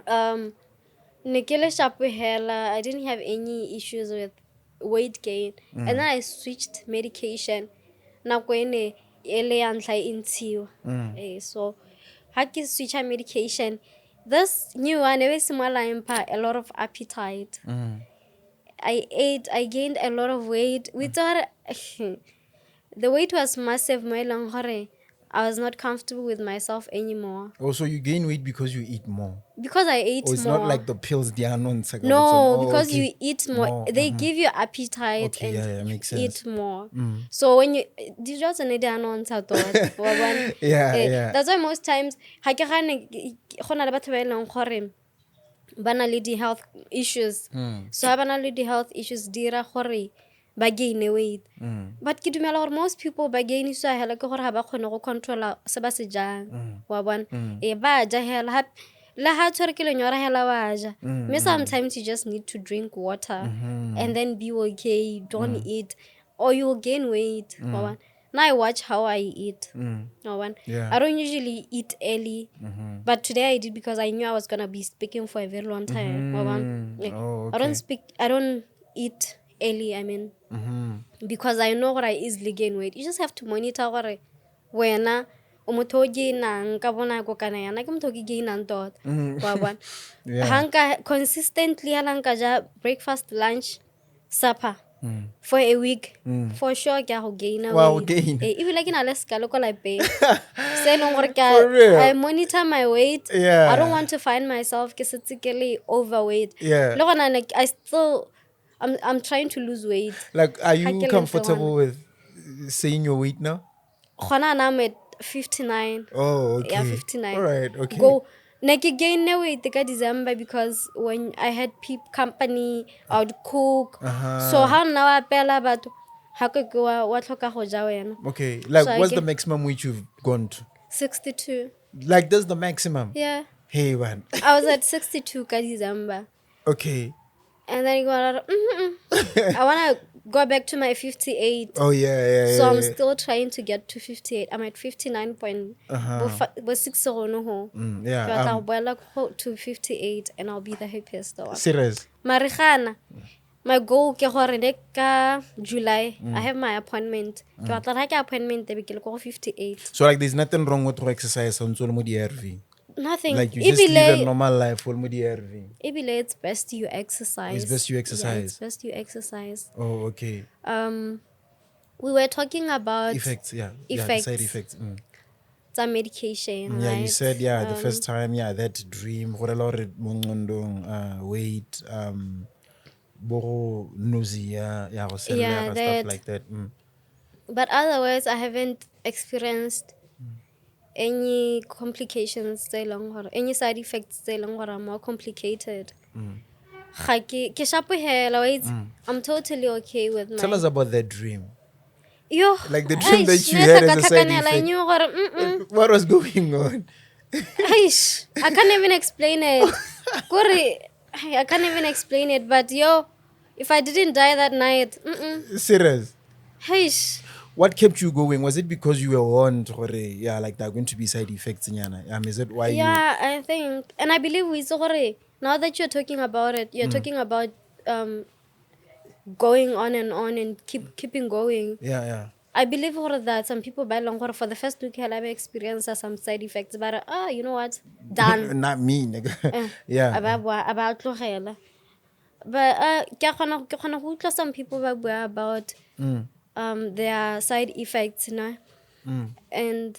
ne ke le sharp hela, I didn't have any issues with weight gain. And then I switched medication. Nako ene ele ya ntlha e ntshiwa. So ha ke switch medication, this new one always a lot of appetite. I ate, I gained a lot of weight. We thought the weight was massive. I was not comfortable with myself anymore. Oh, so you gain weight because you eat more? Because I ate more. It's not like the pills they are non. No, because you eat more. They give you appetite and makes sense. eat more. So when you just need Yeah. That's why most times bana le di health issues. So bana le di health issues dira gore ba gain weight. But ke dumela gore most people ba gain so hela ke gore ha ba khone go controla se ba se jang. Wa bona ba ja hela la ha tshwere ke lenyora hela wa ja. Me sometimes you just need to drink water and then be okay, don't eat or you'll gain weight. Wa bona. Now I watch how I eat. I don't usually eat early, but today I did because I knew I was gonna be speaking for a very long time. I don't eat early. I mean, because I know what I easily gain weight. You just have to monitor what wena umuthoji na nkabona ko kana yana ke muthoki gain antot. Hanka consistently halanka ja breakfast, lunch, supper. For a week, for sure, I gain weight. Wow, gain. Even like in Alaska, local I pay. I monitor my weight. Yeah. I don't want to find myself statistically overweight. Yeah. Look, I'm trying to lose weight. Like, are you comfortable with saying your weight now? I'm at 59. Oh, okay. Yeah, 59. All right, okay. Go. Nike gain weight in December because when I had company, I would cook. So how now I pela but how could go what okay, like so what's the maximum weight you've gone to? 62. Like that's the maximum? Yeah. Hey man. I was at 62 December. Okay. And then I wanna go back to my 58. Oh yeah. So I'm still trying to get to 58. I'm at 59 point. To 58 and I'll be the happiest though. Serious? Marihana. My goal ke gore ka July I have my appointment. Ke batla ka appointment be ke le go 58. So like there's nothing wrong with exercise on mo di ARV? Nothing. Like you just live a normal life for the ARV. It's best you exercise. It's best you exercise. Yeah, it's best you exercise. Oh, okay. We were talking about effects, effects. Yeah, side effects. Some medication, yeah, right? you said the first time, that dream, weight, nausea, stuff like that. But otherwise, I haven't experienced any complications any side effects are more complicated. Ga ke shapohela, wait. I'm totally okay with Tell my. us about that dream. Yo, Like the dream that you had as a side effect. effect. What was going on? I can't even explain it. Kore, I can't even explain it. But yo, if I didn't die that night, Serious. Aish. What kept you going? Was it because you were warned, or yeah, like there are going to be side effects in Yana? Is that why Yeah, I think, and I believe we saw now that you're talking about it, you're talking about going on and keeping going. Yeah. I believe that some people by long for the first week have experienced some side effects, but you know what? Done. Not me, nigga. Yeah. About tlogela. But ke kgona go utlwa some people ba bua about their side effects na. And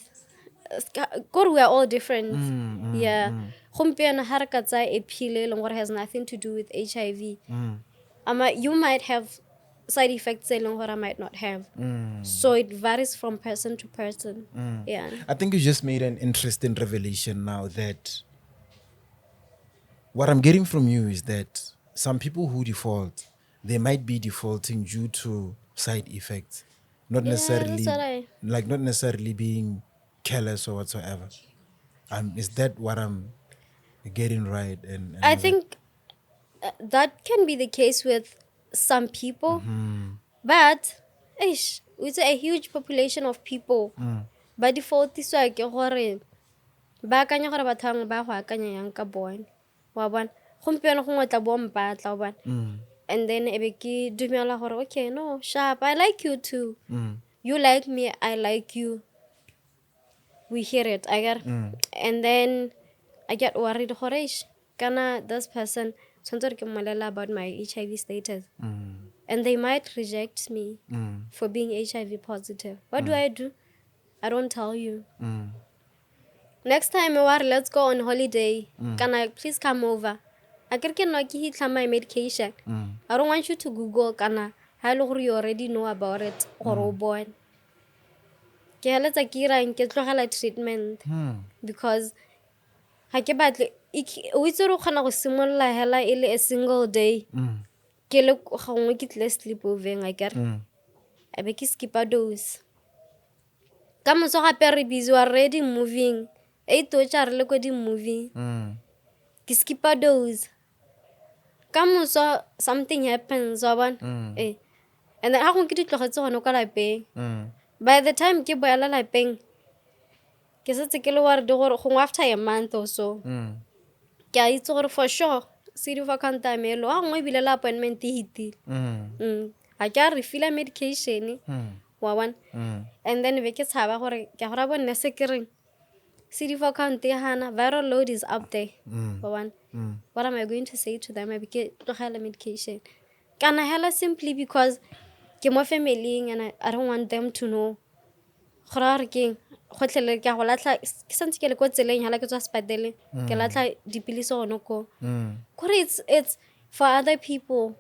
we are all different. Yeah. Gompieno ha re ka tsaya a pill e leng gore has nothing to do with HIV. You might have side effects e leng gore I might not have. So it varies from person to person. Yeah. I think you just made an interesting revelation now that what I'm getting from you is that some people who default, they might be defaulting due to side effects, not Yeah, necessarily that's what I- not necessarily being careless or whatsoever. Is that what I'm getting right? And I all that? think that can be the case with some people, but it's a huge population of people. By default, this way, ke gore ba akanya gore batho bangwe ba go akanya yang ka bone. Wa bona gompieno go ngotla bo mpatla wa bona. And then ebe ke dumela gore okay, no, sharp, I like you too. You like me, I like you. We hear it, I get. And then I get worried gore kana this person tshwanetse ke mmolela about my HIV status. And they might reject me for being HIV positive. What do? I don't tell you. Next time let's go on holiday. Can I please come over? I can my medication. I don't want you to Google kana. You already know about it or born. Ke haletsa ke ira nke tlogela treatment because ha ke batle o itse re kgona go simolola hela e le a single day. Ke le gongwe ke tle sleep over I get. I be ke skip a dose. Ka moso gape re busy already moving. 8 o re le ko di movie. Ke skip a dose. Ka moso something happens wa bona. And then ha go ke di tlogetse gone kwa lapeng. By the time ke boela lapeng ke setse ke le wa re di gore gongwe after a month or so. Ke a itse gore for sure CD4 count ya me lo ha ngwe bile la appointment e hitile. Ha ke a refill medication wa bona. And then be ke tshaba gore ke gora bone se ke reng CD4 count ya hana viral load is up there. Wa bona. What am I going to say to them? I be ke tlogela medication. Kana hela simply because ke mo family and I don't want them to know. Gore ke gotlele ke go latla ke sentse ke le ko tseleng hala ke tswa sepatele ke latla dipilisi gone ko. Gore it's for other people.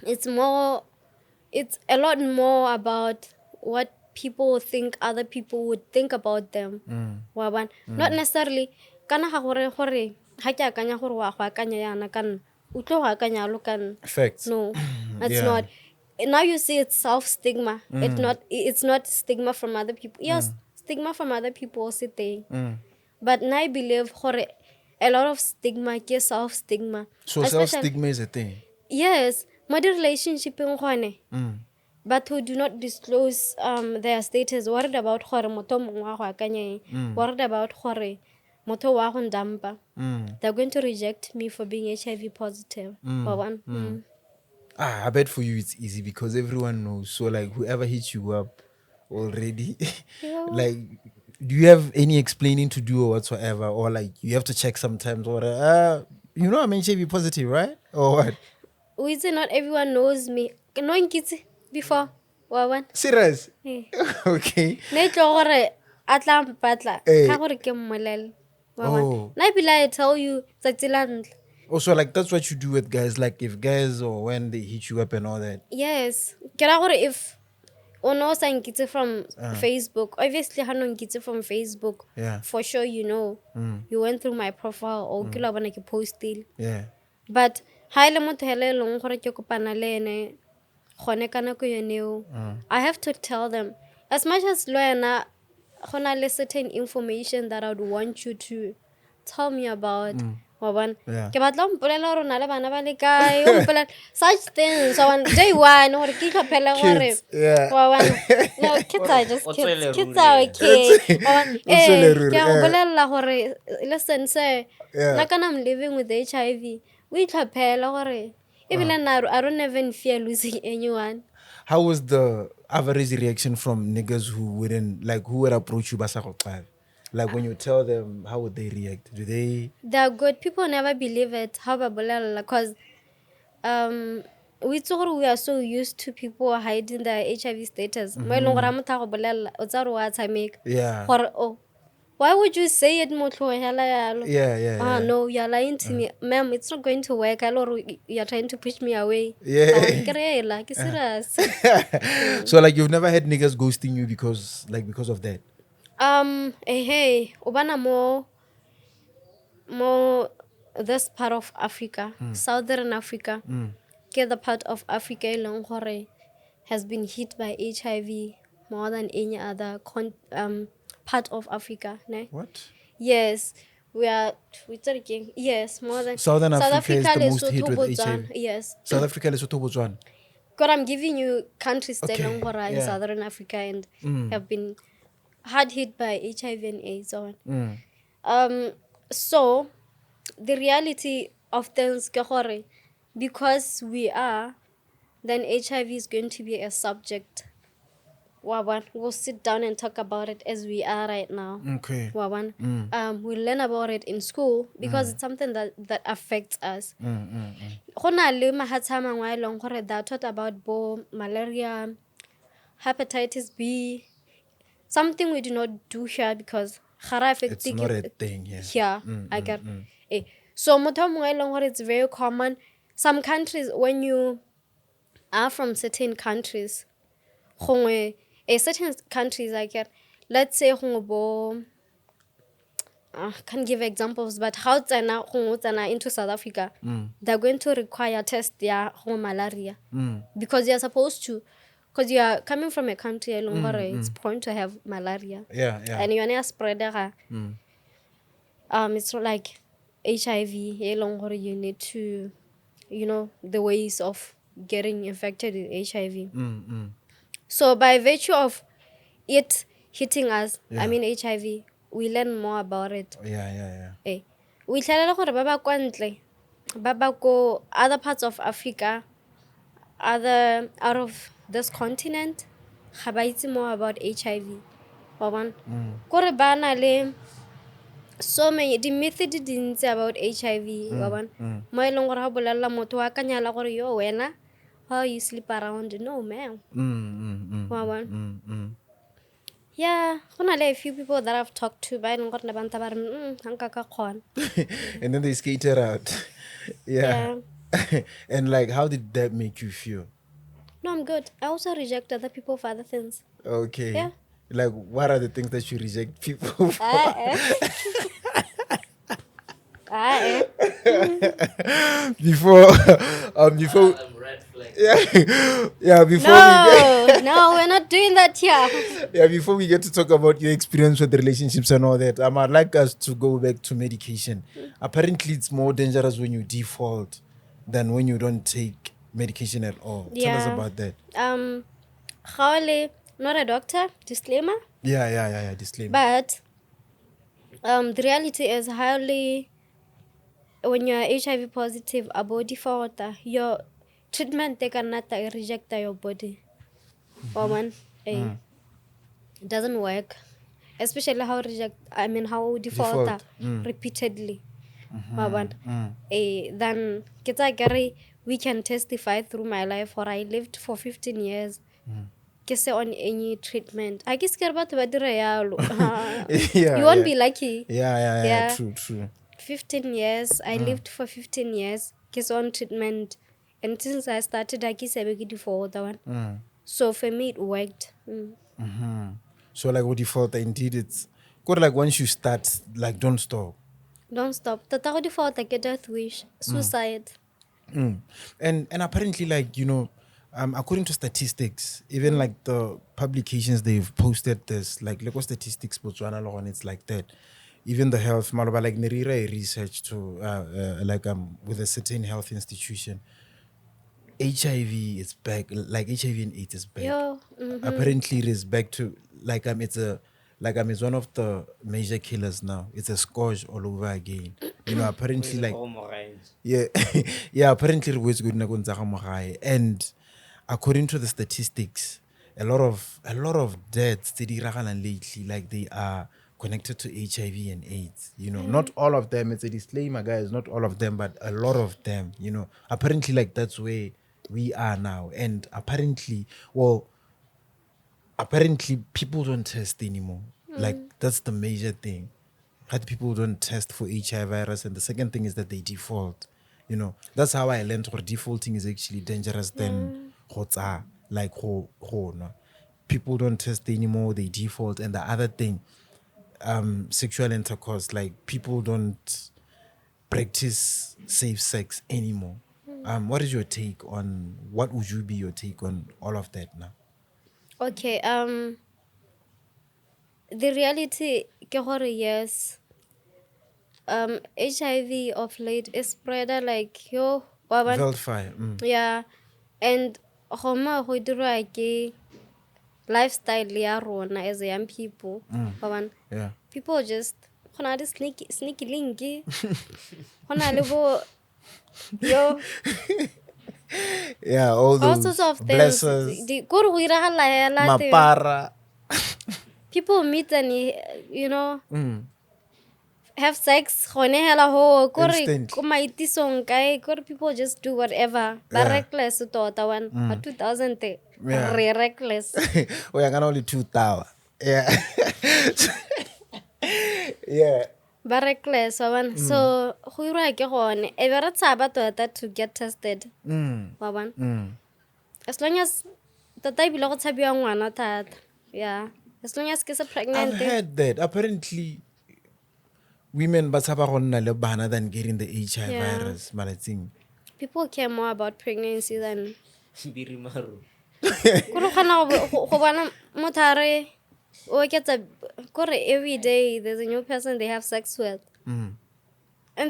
It's a lot more about what people think other people would think about them. Not necessarily kana ga gore ha ke akanya gore wa go akanya yana kan o tlo go akanya lo kan. Facts. No, it's Yeah. not. Now you see it's self-stigma. It's not stigma from other people. Yes, stigma from other people also thing. But now I believe a lot of stigma is self-stigma. So Especially- self-stigma is a thing. Yes, mother relationship in gone. But who do not disclose their status, worried about gore motho mongwe wa go akanya eng, worried about gore motho wa go ndampa. They're going to reject me for being HIV positive. For one. I bet for you it's easy because everyone knows. So like whoever hits you up already, like, do you have any explaining to do or whatsoever, or like you have to check sometimes, or I'm HIV positive, right? Or what? We say not everyone knows me. Knowing kids before. One. Serious? Eh. Okay. Ne tlo gore atla mpatla Eh. ga gore ke mmolele. Oh. Na bila I tell you tsatsi la ntlha. Also, like that's what you do with guys. Like if guys or when they hit you up and all that. Yes. Ke ra gore if Ono sa nkitse from Facebook. Obviously, ha no nkitse from Facebook. Yeah. For sure, you know. You went through my profile. O kila bana ke postil. Yeah. But ha ile motho hele long gore ke kopana le ene gone kana ko yeneo. I have to tell them as much as loena gona le certain information that I would want you to tell me about. Yeah. Ke batla mpolela gore na le bana ba le kae o mpolela such things day one gore ke itlhophele gore Kids, yeah. no kids are just O kids tswele kids ruri, are yeah. okay O tswele ruri, ke a yeah. mpolelela gore listen sir Yeah. na kana I'm living with HIV o itlhophele gore even I don't even fear losing anyone. How was the average reaction from niggas who would approach you basakokal? Like when you tell them, how would they react? Do they? They're good. People never believe it. How about because we are so used to people hiding their HIV status. Yeah. Why would you say it? Yeah, Yeah. no, you're lying to me. Ma'am, it's not going to work. You're trying to push me away. Yeah. Serious. So like you've never had niggas ghosting you because of that? Hey, ubana more this part of Africa, Southern Africa, get the part of Africa along hore has been hit by HIV more than any other part of Africa. Ne? What? Yes, we're talking. Yes, more than Southern Africa is the most hit Lesotho, with Botswana. HIV. Yes, South Africa, Lesotho, Botswana. God, I'm giving you countries that Okay, along hore in yeah. Southern Africa and have been hard hit by HIV and AIDS. So the reality of things ke gore, because we are, then HIV is going to be a subject. We'll sit down and talk about it as we are right now. Okay. We'll learn about it in school because it's something that affects us. Go na le mahatsa a mangwe a eleng gore they are taught about malaria, hepatitis B, something we do not do here because It's not a thing here. yeah, I get so motho mongwe e leng gore it's very common. Some countries, when you are from certain countries, gongwe certain countries I get, let's say gongwe bo can't give examples, but how tsena into South Africa, they're going to require test malaria because you're supposed to, because you are coming from a country it's prone to have malaria. Yeah. And you're not spreader. It's not like HIV. You need to, the ways of getting infected with HIV. So by virtue of it hitting us, I mean HIV, we learn more about it. Yeah. We tell gore ba ba kwa ntle, ba ba ko other parts of Africa, out of this continent, ga ba itse more about HIV. Kore ba na le so many the method dintse about HIV. Mo e leng gore ha bolella motho wa kanyala gore yo wena how you sleep around, no ma'am. Yeah, go na le a few people that I've talked to, ba e leng gore le banta ba re hanka ka kgona. And then they skated out. Yeah. And like, how did that make you feel? No, I'm good. I also reject other people for other things. Okay. Yeah. Like, what are the things that you reject people for? Before Red flag. before No, we're not doing that here. before we get to talk about your experience with relationships and all that, I'd like us to go back to medication. Apparently, it's more dangerous when you default than when you don't take medication at all. Tell us about that. Khawale, not a doctor, disclaimer. Yeah, disclaimer. But the reality is highly, when you're HIV positive, about default, your treatment they cannot reject your body. It doesn't work. Especially how default repeatedly. Then we can testify through my life or I lived for 15 years. On any treatment. I guess you won't be lucky. Yeah. True. 15 years. I lived for 15 years. On treatment. And since I started, I guess I begin for the one. So for me, it worked. So like what default indeed it's good like once you start, like don't stop. Don't stop. Tata go default like a death wish, suicide. And apparently like according to statistics, even like the publications they've posted this, like local statistics Botswana law, and it's like that. Even the health maloba like nerira research to like with a certain health institution, HIV is back, like HIV and AIDS is back. Yo, Apparently it is back to like it's one of the major killers now. It's a scourge all over again. Apparently like yeah, yeah. Apparently, it's good and according to the statistics, a lot of deaths they lately, like they are connected to HIV and AIDS. Not all of them. It's a disclaimer, guys. Not all of them, but a lot of them. Apparently, like that's where we are now, and apparently people don't test anymore. Like that's the major thing. That people don't test for HIV virus, and the second thing is that they default. That's how I learned that defaulting is actually dangerous than like no. People don't test anymore, they default. And the other thing, sexual intercourse, like people don't practice safe sex anymore. What is your take on what would you be your take on all of that now? Okay. The reality, ke gore yes. HIV of late is spreader like yo. Waban. Wildfire. Yeah, and goma go dirwa ke lifestyle ya rona as young people. Waban. Yeah. People just gona le sneaky linky. Gona le bo yo Yeah, all all those sorts of things. blessers, Go go iragala hela te. mapara. People meet and have sex gone hela ho kore Instantly. ko maitisong kae kore people just do whatever ba Yeah. reckless tota one 2000 te Yeah. re reckless. Oh, I can only 2,000. Yeah. Yeah. Ba reckless one. So go irwa ke gone e be re tshaba tota to get tested wa bona. As long as tota ibile go tshabiwa ngwana thata. Yeah, as long as ke se I've pregnant. heard that. Apparently, women but le bana than getting the HIV Yeah. virus. Malating. People care more about pregnancy than kore khana go bona mothare o ketsa kore every day there's a new person they have sex with, and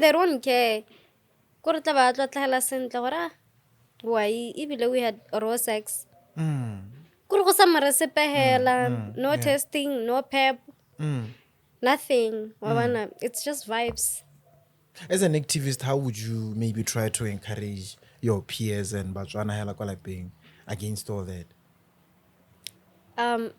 they don't care kore tla ba tla tlhela sentle gore why ibile we had raw sex kore go sa mare sepehela, no testing, no pep, nothing wa bona. It's just vibes. As an activist, how would you maybe try to encourage your peers and Botswana hela kwa lapeng against all that?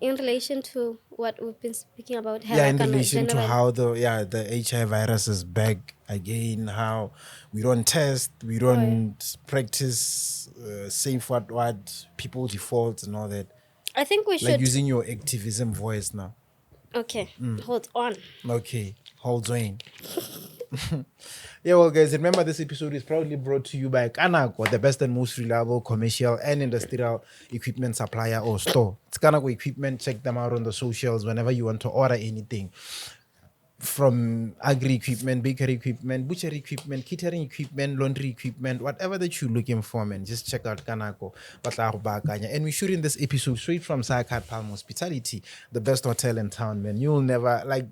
In relation to what we've been speaking about, Yeah, in hela kana relation to general. how the HIV virus is back again, how we don't test, we don't practice safe what people default and all that. I think we Like should. using your activism voice now. Okay, hold on. Okay, hold on. Yeah, well, guys, remember this episode is proudly brought to you by Kanako, the best and most reliable commercial and industrial equipment supplier or store. It's Kanako Equipment. Check them out on the socials whenever you want to order anything. From agri equipment, bakery equipment, butchery equipment, catering equipment, laundry equipment, whatever that you're looking for, man, just check out Kanako. And we're shooting this episode straight from Cycad Palm Hospitality, the best hotel in town, man. You'll never, like,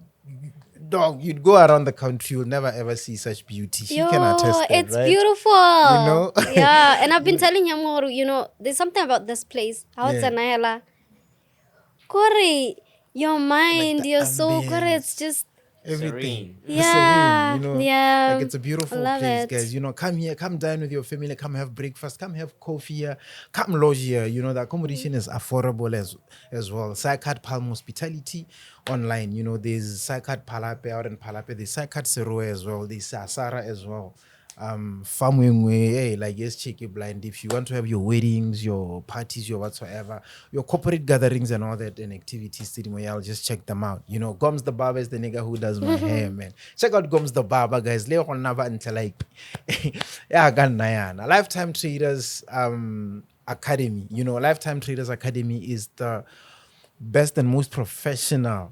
dog, you'd go around the country, you'll never ever see such beauty. She can attest that, It's right? beautiful. Yeah, and I've been telling him more, there's something about this place. How it's Yeah. a Nahela. Kore, your mind, the your soul, Kore, ambience. it's just, Everything. Serene. The Yeah, serene, yeah. Like it's a beautiful Love place, it. guys. Come here, come dine with your family, come have breakfast, come have coffee here, come lodge here. The accommodation is affordable as well. Cycad Palm Hospitality online. There's Cycad Palape out in Palape, there's Cycad Seroe as well, there's Asara as well. Hey, like yes, check it blind. If you want to have your weddings, your parties, your whatsoever, your corporate gatherings and all that and activities, I'll just check them out. Gomz Da Barber is the nigga who does my hair, man. Check out Gomz Da Barber, guys. Leo on never until like yeah, ganayana. Lifetime traders, Academy. You know, Lifetime Traders Academy is the best and most professional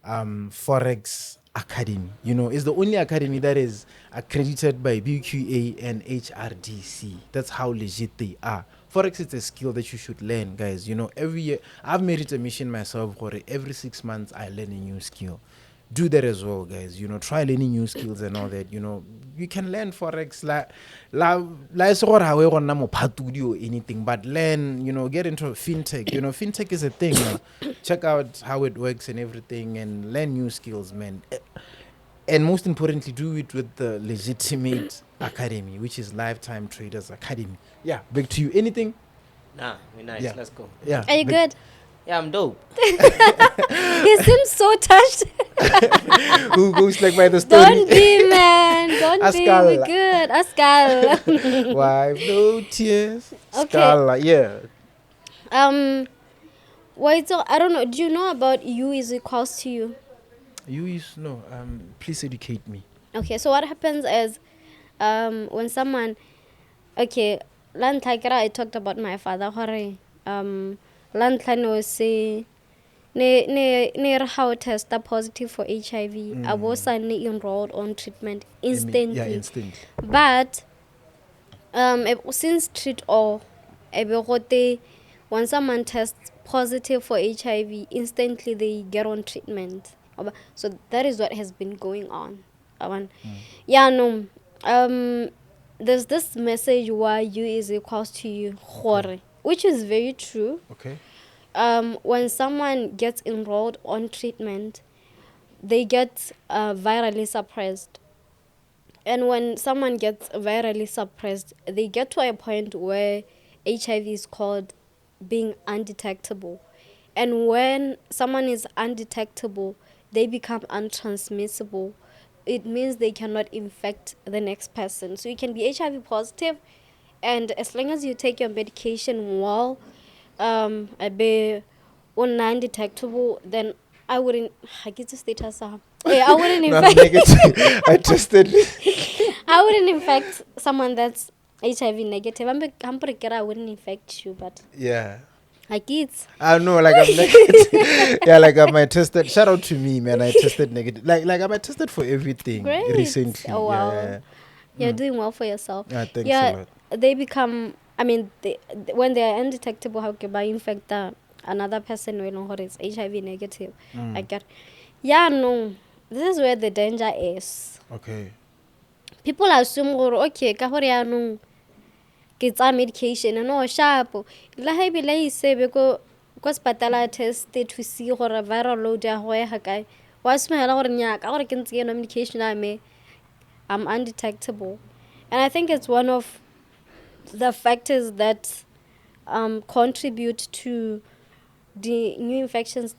forex academy. You know, it's the only academy that is accredited by BQA and HRDC. That's how legit they are. Forex is a skill that you should learn, guys. You know, every year I've made it a mission myself. Every 6 months I learn a new skill. Do that as well, guys. You know, try learning new skills and all that. You know, you can learn forex or anything, but learn. You know, get into fintech. You know, fintech is a thing. Check out how it works and everything, and learn new skills, man. And most importantly, do it with the legitimate academy, which is Lifetime Traders Academy. Yeah, back to you. Anything? Nah, we're nice. Yeah. Let's go. Yeah. Are you good? Yeah, I'm dope. He seems so touched. Who goes like by the story? Don't be, man. Don't be. Ascal. We're good. Ascal. Wipe no tears. Okay. Scala, yeah. Wait, so I don't know. Do you know about U is equals to you? Please educate me. Okay, so what happens is when someone, okay, I talked about my father. No say ne how test positive for HIV. I was suddenly enrolled on treatment instantly. Yeah, instantly. But since treat all, when someone tests positive for HIV, instantly they get on treatment. So that is what has been going on. Yeah, no. There's this message why U is equals to you, which is very true. Okay. When someone gets enrolled on treatment, they get virally suppressed. And when someone gets virally suppressed, they get to a point where HIV is called being undetectable. And when someone is undetectable, they become untransmissible. It means they cannot infect the next person. So you can be HIV positive, and as long as you take your medication well, undetectable, then I wouldn't. I get to status. I wouldn't infect. Negative. I tested. I wouldn't infect someone that's HIV negative. I'm pretty sure I wouldn't infect you, but Yeah. like it's. I know, like I'm negative. Yeah, like I tested. Shout out to me, man. I tested negative. Like I tested for everything Great. recently. Oh, wow. Yeah. You're doing well for yourself. Yeah, thanks a Yeah, lot. they become. I mean, when they are undetectable, how can I infect another person when who is HIV negative? I get. Yeah, no. This is where the danger is. Okay. People assume, okay, ka hore yaanong ke tsa medication no sharp la ha be la isebe ko sepatala test to see gore viral load ya go ya kae wa smela gore nya ka gore ke ntse no medication I'm undetectable. And I think it's one of the factors that contribute to the new infections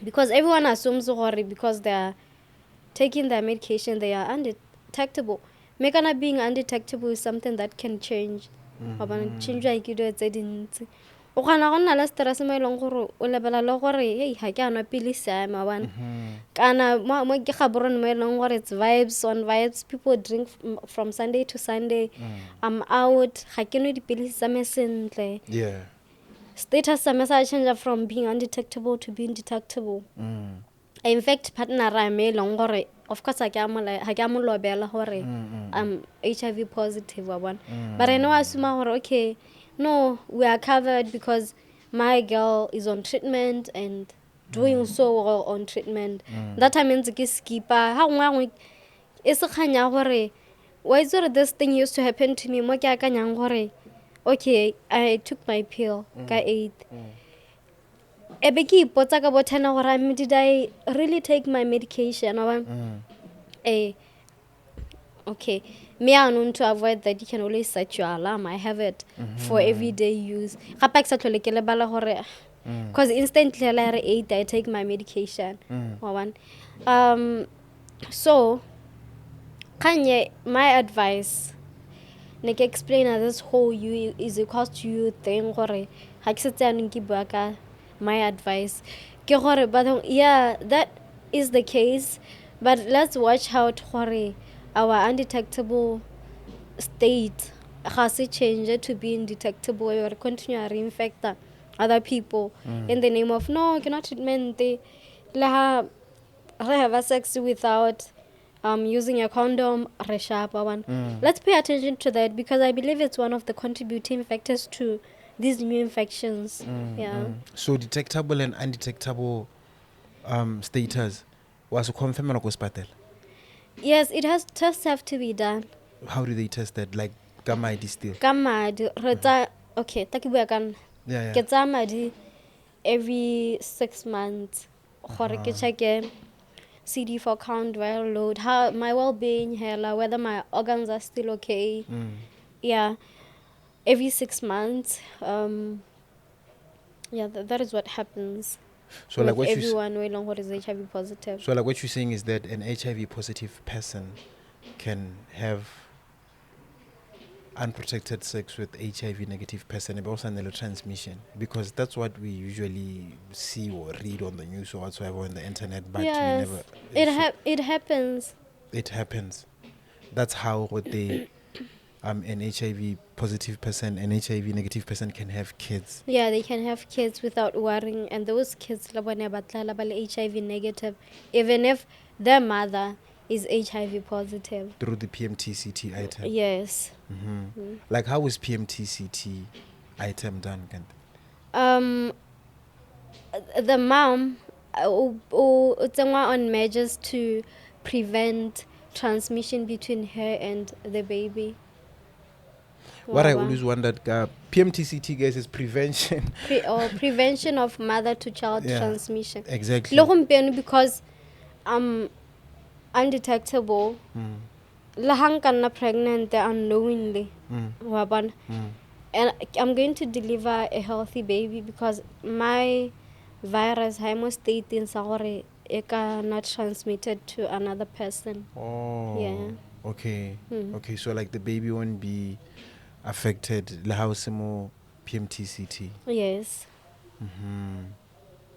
because everyone assumes because they are taking their medication they are undetectable. Mekana being undetectable is something that can change. Change o kana go nna le stress mo eleng gore o lebela le gore hey ha ke ana pele siame wa kana mo ke gaborone mo eleng gore it's vibes on vibes. People drink from Sunday to Sunday. I'm out ha ke no dipilisi tsa me sentle. Yeah. Status sa me sa change from being undetectable to being detectable. In fact partner ra me eleng gore of course ha ke mo lobela gore I'm HIV positive but I know assume gore okay, no, we are covered because my girl is on treatment and doing so well on treatment. That time means ke skipper ha ngwe e se khanya gore why is it this thing used to happen to me mo ke akanyang gore okay, I took my pill ka 8 ebe ke ipotsa ka bothana gore did I really take my medication okay, me to avoid that you can always set your alarm. I have it for everyday use. Because instantly at 8 I take my medication. So Kanye, my advice like explain this whole you is equals to you thing my advice but yeah, that is the case, but let's watch out our undetectable state has it changed to being detectable or continue to reinfect other people in the name of no cannot treatment they have a sex without using a condom. Let's pay attention to that because I believe it's one of the contributing factors to these new infections. So detectable and undetectable status was confirmed on hospital. Yes, it has tests have to be done. How do they test that? Like gamma ID still? Okay, Yeah. get madi every 6 months. Check CD4 count, viral load, how my well-being, hella, whether my organs are still okay. Yeah, every 6 months. That is what happens. So like what everyone what is HIV positive. So like what you're saying is that an HIV positive person can have unprotected sex with HIV negative person and also an transmission, because that's what we usually see or read on the news or whatsoever on the internet, but yes, we never it happens. It happens. That's how what they an HIV positive person, an HIV negative person can have kids. Yeah, they can have kids without worrying, and those kids HIV negative, even if their mother is HIV positive. Through the PMTCT item. Yes. Like how is PMTCT item done? The mom on measures to prevent transmission between her and the baby. What I always wondered, PMTCT, guys, is prevention. Prevention of mother to child transmission. Exactly. Because undetectable. Lahang kana pregnant unknowingly. And I'm going to deliver a healthy baby because my virus hemostating sahore it cannot transmitted to another person. Oh. Yeah. Okay. Okay, so like the baby won't be affected. Lahausimo PMTCT. Yes.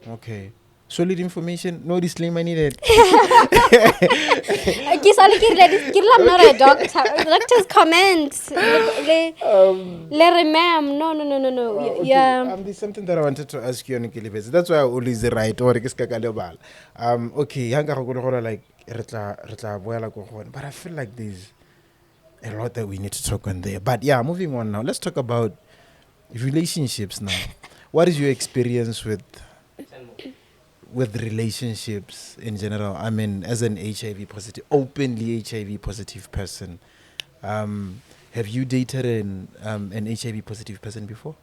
Okay. Solid information. No disclaimer needed. I'm not a doctor. Doctors comment. No. Yeah. There's something that I wanted to ask you on Kgosithebe. That's why I always write or okay, hanga go go like but I feel like there's a lot that we need to talk on there. But yeah, moving on now. Let's talk about relationships now. What is your experience with relationships in general? I mean, as an openly HIV positive person, have you dated an HIV positive person before?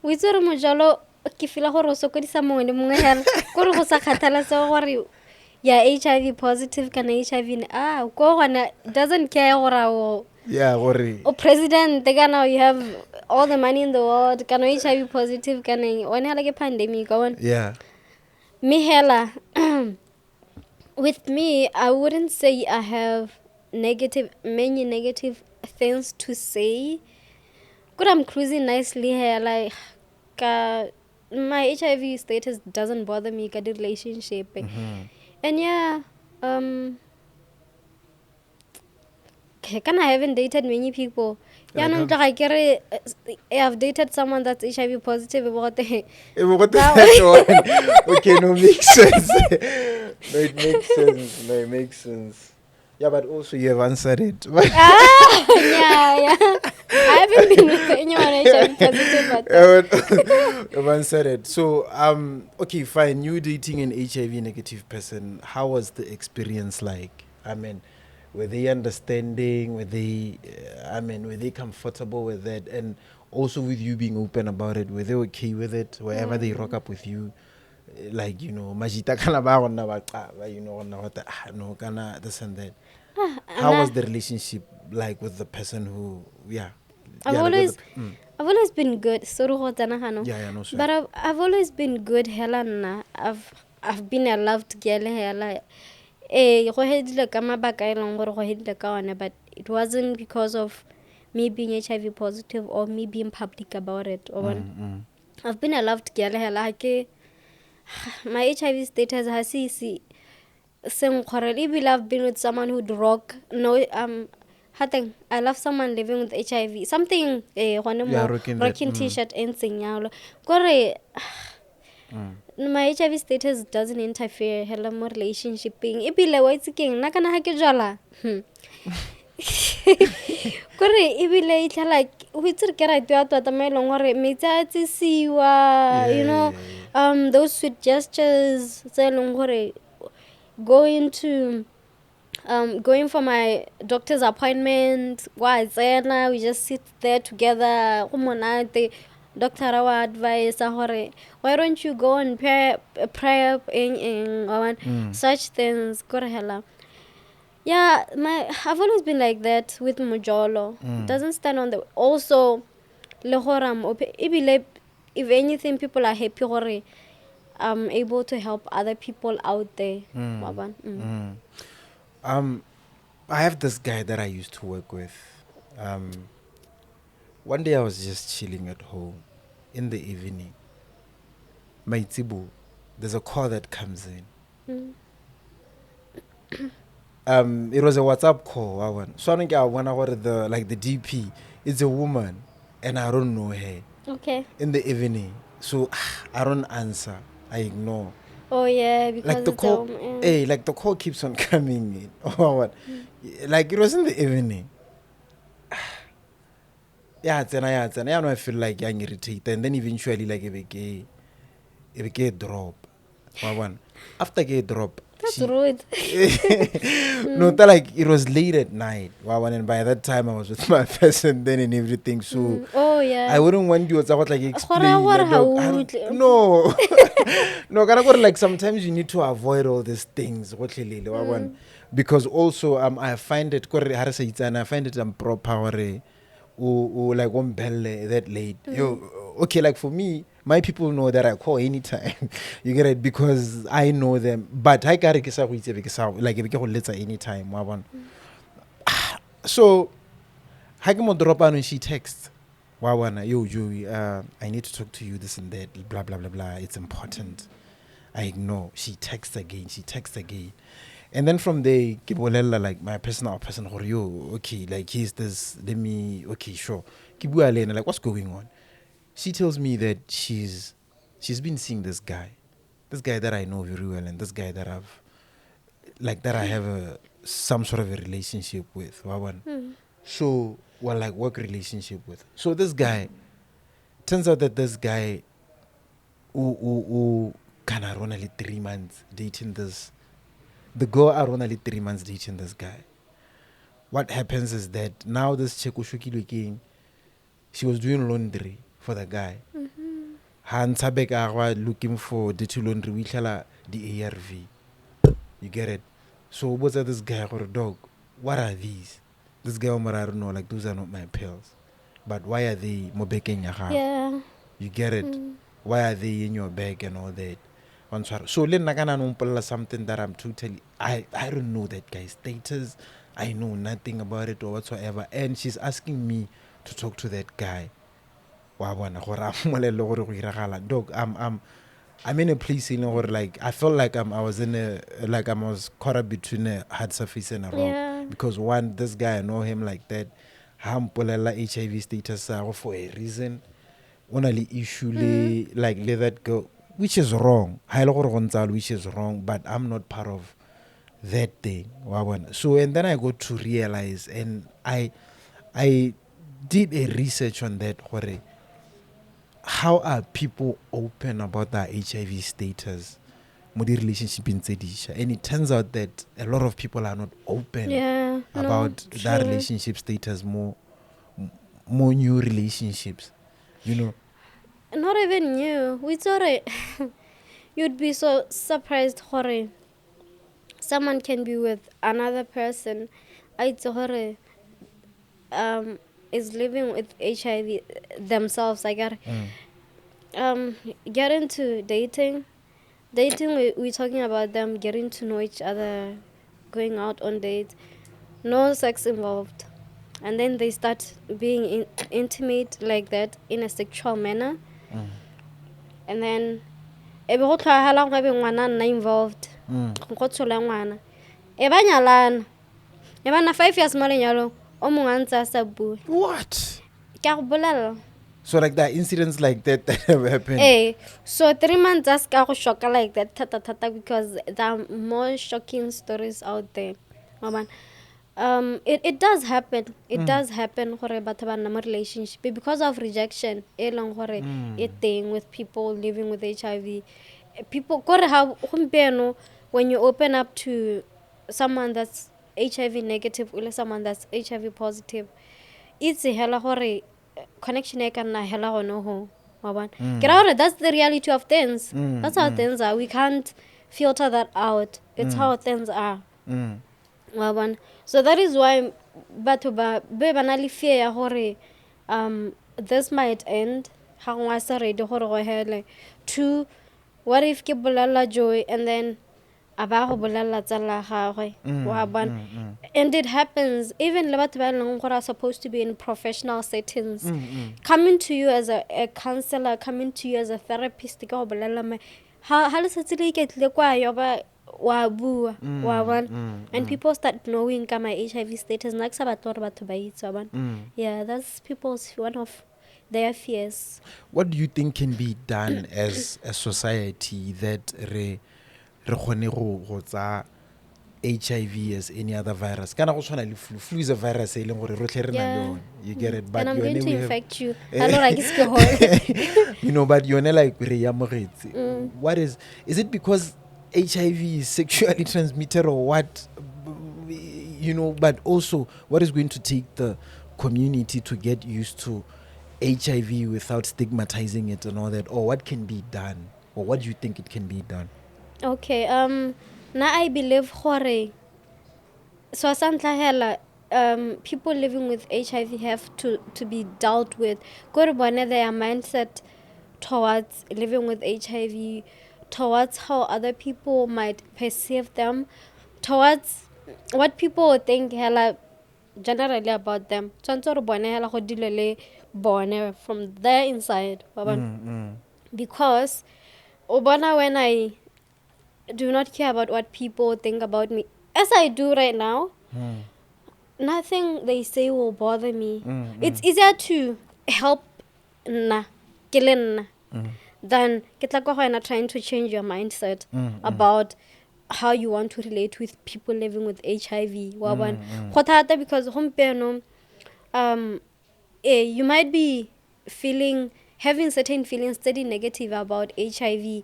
We saw mojalo ke feel gore o sokodisa mongwe le mongwe hela gore go sa kgathaletse gore ya HIV positive kana HIV go gona doesn't care gore o president kana you have all the money in the world kana HIV positive kana one like a pandemic one. Yeah. Me hela with me I wouldn't say I have many negative things to say. Good, I'm cruising nicely here. Like, my HIV status doesn't bother me. The relationship, and yeah, can I haven't dated many people. Yeah, no, I have dated someone that's HIV positive about the. Okay, no, makes sense. It makes sense. Yeah, but also you have answered it. Yeah. I haven't been with anyone HIV positive, but you've answered it. So, okay, fine. You dating an HIV negative person. How was the experience like? I mean, were they understanding? Were they comfortable with that? And also with you being open about it, were they okay with it? Wherever they rock up with you, like, majita kana ba gonna ba qaba, no kana this and that. How was the relationship like with the person who I've always been good. No, sure. But I've always been good. Helena, I've been a loved girl. Hela, but it wasn't because of me being HIV positive or me being public about it. I've been a loved girl. Hela, my HIV status has I've been with someone who'd rock Hateng, I love someone living with HIV. Something one more rocking that, rocking t-shirt and sing yalo. Kore my HIV status doesn't interfere hello mo relationship being. Ibile wa itsekeng na kana ha ke jala. Kore ibile itla like o itse ke ra twa twa tamelong gore metsa tsisiwa, you know, those sweet gestures tse leng gore going for my doctor's appointment, we just sit there together. Doctor our advice, why don't you go and prayer in such things? Yeah, I've always been like that with Mojolo. Doesn't stand on the also if anything, people are happy gore I'm able to help other people out there. I have this guy that I used to work with. One day I was just chilling at home in the evening. Maitibu, there's a call that comes in. It was a WhatsApp call. So I think when I wanted the DP, it's a woman, and I don't know her. Okay. In the evening, so I don't answer. I ignore. Oh yeah, because like the call, like the call keeps on coming in. Oh what? Like it was in the evening. Yeah, I feel like I'm irritated, and then eventually like it became drop. After get drop. That's rude. No, like it was late at night. And by that time I was with my person then and everything. So oh yeah, I wouldn't want you to like explain. No, no, like sometimes you need to avoid all these things. Because also I find it improper like that late. Okay, like for me, my people know that I call anytime. You get it? Because I know them. But I gotta like if you can later anytime. So Hakimo drop and she texts. Yo, Joey, I need to talk to you, this and that, blah blah blah blah. It's important. I ignore. She texts again. And then from there, Kibolela, like my personal person, okay, like here's this, let me, okay, sure. Kibu like, what's going on? She tells me that she's been seeing this guy that I know very well, and this guy that I have some sort of a relationship with. So, like work relationship with. So this guy, turns out that this guy, who can only 3 months dating this. The girl are only 3 months dating this guy. What happens is that now this chick looking, she was doing laundry for the guy. Looking for dirty laundry, we tell her the ARV. You get it? So what's this guy or a dog? What are these? This guy, I don't know, like those are not my pills. But why are they mobeke in your hand? Yeah. You get it? Why are they in your bag and all that? So let something that I'm totally I don't know that guy's status. I know nothing about it or whatsoever. And she's asking me to talk to that guy. Dog, I'm in a place where like I felt like I was caught up between a hard surface and a rock. Yeah. Because one, this guy, I know him like that. HIV status for a reason. Only issue like let that go. Which is wrong. Which is wrong, but I'm not part of that thing. So and then I got to realize, and I did a research on that. How are people open about their HIV status? Relationship in Zedisha. And it turns out that a lot of people are not open about their relationship status, more new relationships. Not even you. We thought it. You'd be so surprised, Hore. Someone can be with another person. Hore is living with HIV themselves. Get into dating. We're talking about them getting to know each other, going out on dates, no sex involved. And then they start being intimate like that in a sexual manner. And then involved. Eba 5 years mo lenyalo o mongwe a ntse a sa bue What? ke a go bolelela. So like that incidents like that have happened. So 3 months as ka go shock like that tata because there are more shocking stories out there. It does happen. It does happen gore batho ba nna mo relationship because of rejection. E leng gore e teng with people living with HIV. People gore ha gompieno when you open up to someone that's HIV negative or someone that's HIV positive, it's hela gore connection e ka nna hela gone ho. That's the reality of things. That's how things are. We can't filter that out. It's how things are. So that is why batho ba be banali fear ya gore this might end ha ngwa sa ready gore go hele. 2, what if ke bolala Joy and then aba go bolala tsala gagwe wa bona, and it happens even le batho ba leng gore are supposed to be in professional settings, coming to you as a counselor, coming to you as a therapist ka go bolala me ha le setse le iketle kwa yo ba wa bua wa bona, and people start knowing ka my HIV status na ka batho gore batho ba itse wa bona. Yeah, that's people's one of their fears. What do you think can be done as a society that re khone go tsa HIV as any other virus? Kana go tshwana le flu. Flu is a virus e leng gore rotlhe re na le yone. You get it? But and I'm going to infect you. You know, but you're like re ya mogetse. What is it because HIV is sexually transmitted or what? You know, but also what is going to take the community to get used to HIV without stigmatizing it and all that? Or what can be done? Or what do you think it can be done? Okay, now I believe gore so santla hela people living with HIV have to be dealt with. Go bone their mindset towards living with HIV, towards how other people might perceive them, towards what people think hela generally about them. Tshwantse bone hela go dilele bone from their inside. Because obana when I do not care about what people think about me, as I do right now, nothing they say will bother me. It's easier to help than trying to change your mindset about how you want to relate with people living with HIV. Because you might be having certain feelings steady negative about HIV,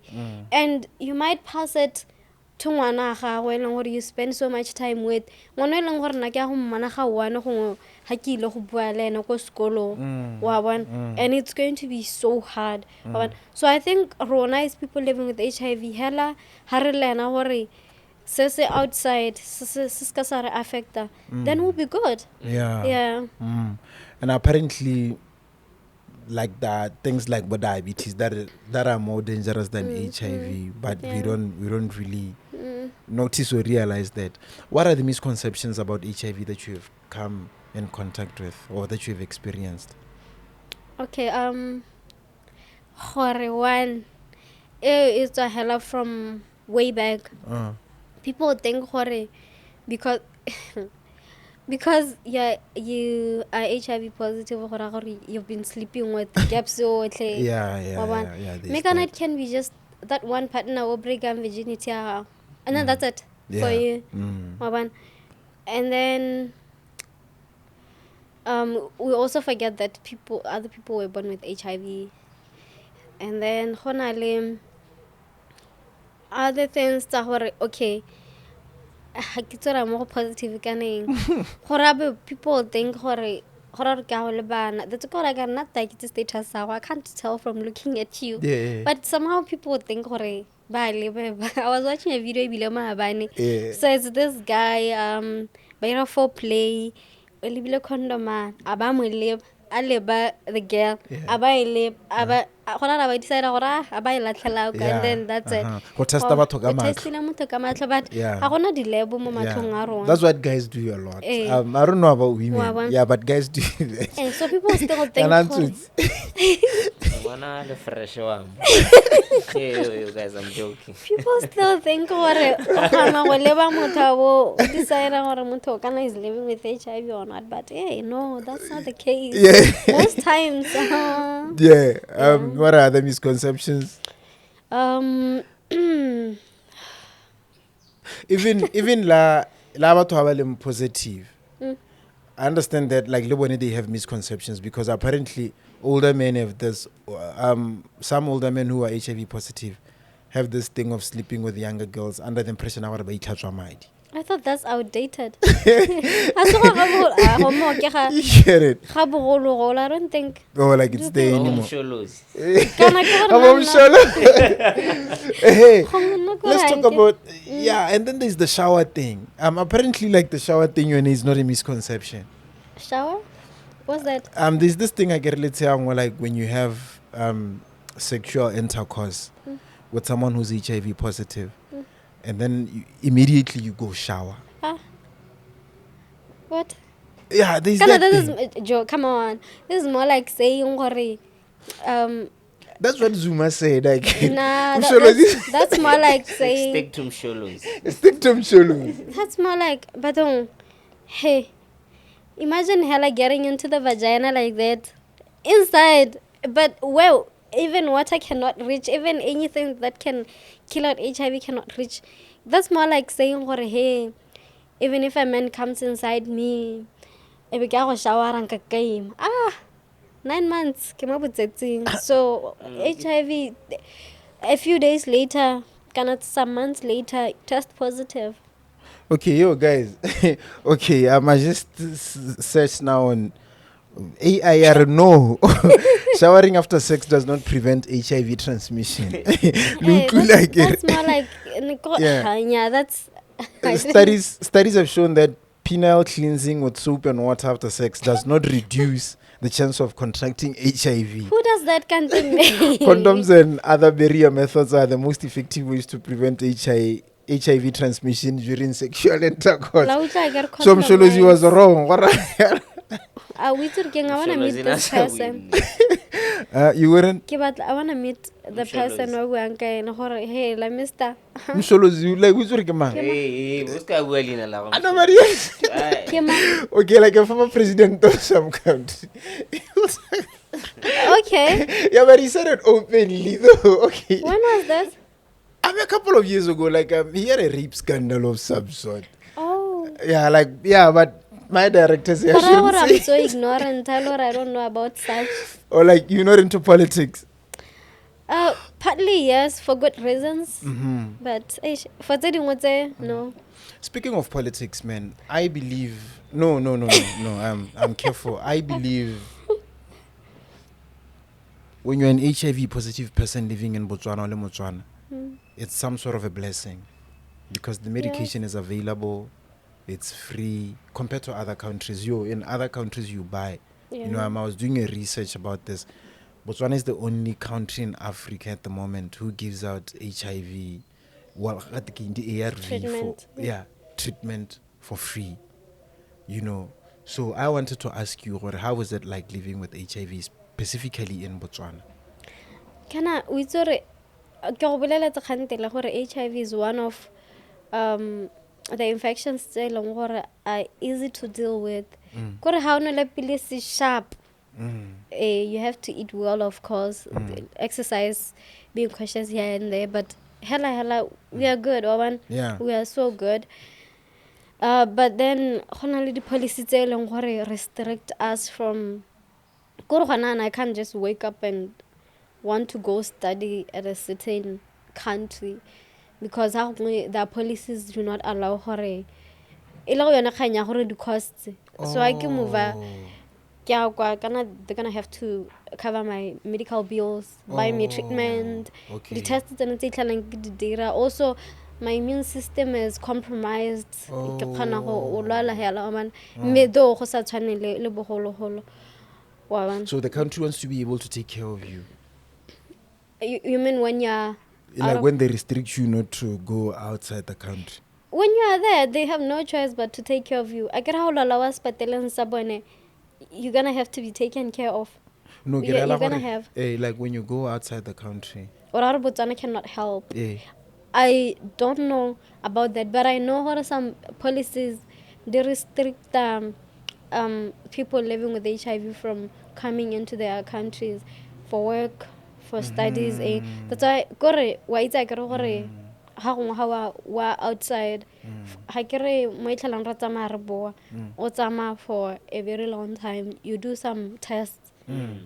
and you might pass it to ngwana gagwe leng gore you spend so much time with ngwana leng gore na ke a go mmana ga wana go ha ke ile go bua le ena ko sekolo wa bona, and it's going to be so hard. So I think rona as people living with HIV hela ha re lena gore se outside se ska sa re affecta, then we'll be good. And apparently like that, things like diabetes that are more dangerous than HIV, but we don't really notice or realize that. What are the misconceptions about HIV that you have come in contact with or that you have experienced? Okay, one, it's a hella from way back. People think because you are HIV positive, you've been sleeping with gaps. Meganite can be just that one partner will break down virginity, and then that's it for you. And then we also forget that other people were born with HIV, and then other things that okay. More positive people think that's I can't tell from looking at you. But somehow people think I was watching a video so it's this guy by foreplay condom the girl and then that's it. That's what guys do a lot. I don't know about women. Yeah, but guys do that. So people still think Wanna the fresh one. You guys, I'm joking. People still think gore is living with HIV or not, but hey, no, that's not the case. Yeah. Most times. Yeah. What are other misconceptions? Even la batho ha ba leng positive. I understand that like Lebone they have misconceptions because apparently older men have this some older men who are HIV positive have this thing of sleeping with younger girls under the impression about I thought that's outdated. You get it? I don't think. Oh, like it's there anymore. Hey, let's talk about and then there's the shower thing. Apparently, like the shower thing, is not a misconception. Shower? What's that? There's this thing I get. Let's say, like when you have sexual intercourse with someone who's HIV positive, and then immediately you go shower. What? Yeah, there's This that. is Joe. Come on, this is more like saying That's what Zuma said. Like, nah, that's more like saying. Stick to Msholos. Stick to Msholos. That's more like, but hey, imagine hella getting into the vagina like that, inside. But well, even water cannot reach. Even anything that can kill out HIV cannot reach. That's more like saying, hey, even if a man comes inside me, I be go shower and game. 9 months came up with that thing. So HIV, a few days later, some months later, test positive. Okay, yo guys. Okay, I just search now on AIR. No, showering after sex does not prevent HIV transmission. Hey, that's more like yeah. That's studies have shown that penile cleansing with soap and water after sex does not reduce the chance of contracting HIV. Who does that kind of thing? Condoms and other barrier methods are the most effective ways to prevent HIV transmission during sexual intercourse. So Msholozi was wrong. I want to meet this person. You wouldn't? I want to meet the person who hey, la mister. Msholozi, like, which one? Hey, what's going on? I know Maria. Okay, like a former president of some country. Okay. Yeah, but he said it openly though. Okay. When was this? A couple of years ago, like he had a rape scandal of some sort. Oh. Yeah, but my director said But I'm so ignorant. I don't know about such. Or like you're not into politics. Partly yes, for good reasons. But for that, no. Speaking of politics, man, I believe no. I'm careful. I believe when you're an HIV positive person living in Botswana or Botswana, it's some sort of a blessing because the medication is available, it's free compared to other countries. In other countries you buy. I was doing a research about this. Botswana is the only country in Africa at the moment who gives out HIV, the ARV treatment. Treatment for free. So I wanted to ask you, how was it like living with HIV specifically in Botswana? HIV is one of the infections that are easy to deal with. Sharp. You have to eat well, of course. Exercise, being cautious here and there. But hella, we are good, Owen. Yeah. We are so good. But then, the policy restrict us from. I can't just wake up and want to go study at a certain country because their policies do not allow the costs. So I can move. They're gonna have to cover my medical bills, buy me treatment, the tests and data. Also, my immune system is compromised. So the country wants to be able to take care of you. You mean when you're like when they restrict you not to go outside the country? When you are there, they have no choice but to take care of you. I get how you're gonna have to be taken care of. No, ke you're reala gonna gore, have. like when you go outside the country. Or Botswana cannot help. Yeah. I don't know about that, but I know how some policies they restrict people living with HIV from coming into their countries for work, for studies. That's why kore wa itse akere gore ha gongwe ha wa outside ha kere mo itlhelang ra tsamaya re boa o tsamaya for a very long time. You do some tests,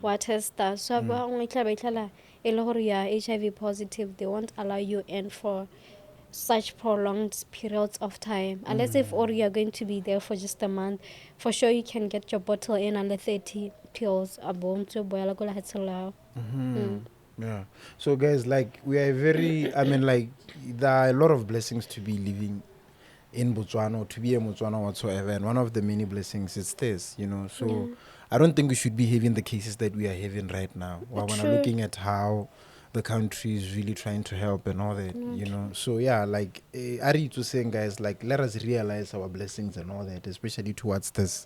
wa testa. So ba gongwe itlhela e le gore you are HIV positive, they won't allow you in for such prolonged periods of time. Unless if or you are going to be there for just a month, for sure you can get your bottle in under 30 pills. Yeah. So guys, like we are very, I mean, like there are a lot of blessings to be living in Botswana or to be a Botswana whatsoever, and one of the many blessings is this, you know. So I don't think we should be having the cases that we are having right now. When I'm looking at how the country is really trying to help and all that, you know. So yeah, like Ari was saying, guys, like let us realize our blessings and all that, especially towards this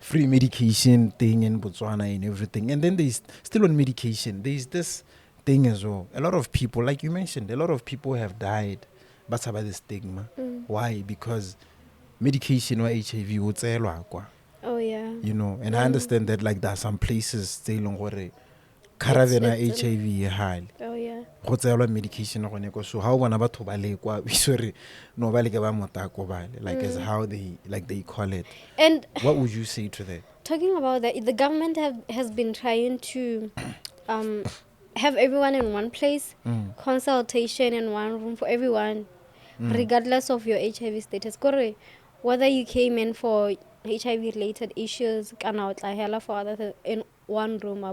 free medication thing in Botswana and everything. And then there's still on medication, there's this thing as well. A lot of people, like you mentioned, a lot of people have died but about the stigma. Why? Because medication or HIV would say Oh yeah. you know, and I understand that like there are some places they long gore caravana HIV high. Oh yeah. Go tseelwa medication go ne go so how bona batho ba le kwa sorry no ba le ke ba motako ba le like as how they call it. And what would you say to that? Talking about that, the government has been trying to have everyone in one place, consultation in one room for everyone, regardless of your HIV status. Whether you came in for HIV related issues, for others in one room,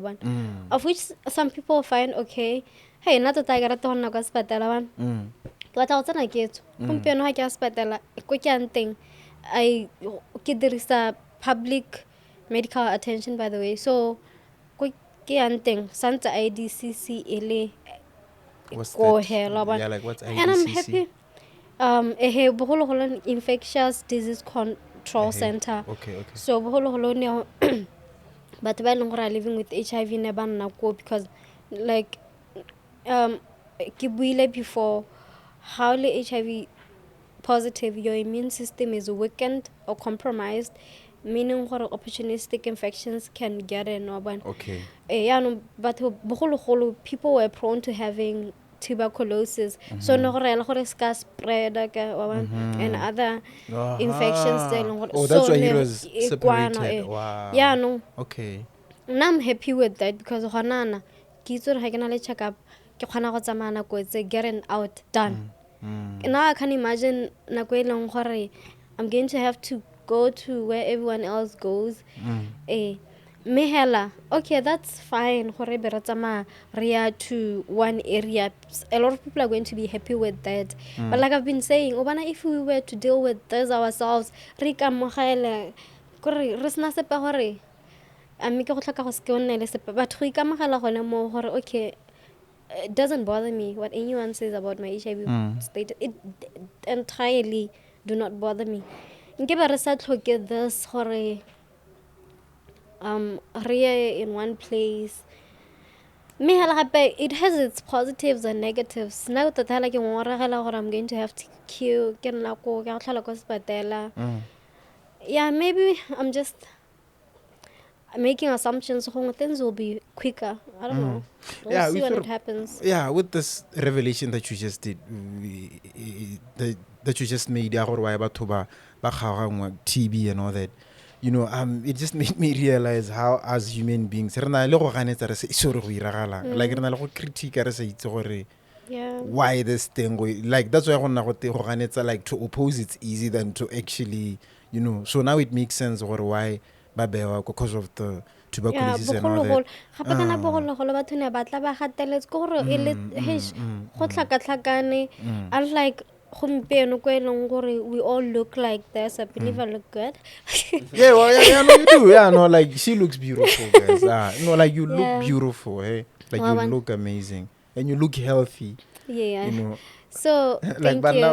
of which some people find okay. Hey, not that I got to go hospital. What else I get? I hospital. I get there is a public medical attention, by the way. So, Santa IDCC ele. What's Go that? here, Yeah, like what's IDCC? And I'm happy. A whole infectious disease control center. Okay. So whole but when are living with HIV never go because like before how the HIV positive your immune system is weakened or compromised, meaning what opportunistic infections can get in. Okay. But people were prone to having tuberculosis, so no ska spread and other infections. Oh, that's why he was separated. Wow. Yeah, no. Okay. Now I'm happy with that because honana kitso ha kana le check up ke khona go tsamana ko it's getting out done. Now I can imagine nako eleng gore I'm going to have to go to where everyone else goes. Mehela, okay, that's fine. Ria to one area. A lot of people are going to be happy with that. But like I've been saying, if we were to deal with this ourselves, Rika Mohele, Risna Sepahore, and Miko but Rika Mahala more, okay, it doesn't bother me what anyone says about my HIV state. It entirely do not bother me. Give a research look at this horror. In one place. It has its positives and negatives. Now that I'm going to have to queue, yeah, maybe I'm just making assumptions. Things will be quicker. I don't know. We'll see when it happens. Yeah, with this revelation that you just did, that you just made, TB and all that. You know, it just made me realize how, as human beings, like why this thing, like that's why like to oppose it's easy than to actually, you know. So now it makes sense why because of the tuberculosis and all that. Like we all look like this. I believe I look good. Yeah, no, you do. Yeah, no, like she looks beautiful, guys. No, like you look beautiful, hey. Like you look amazing and you look healthy. Yeah. You know. So like thank you.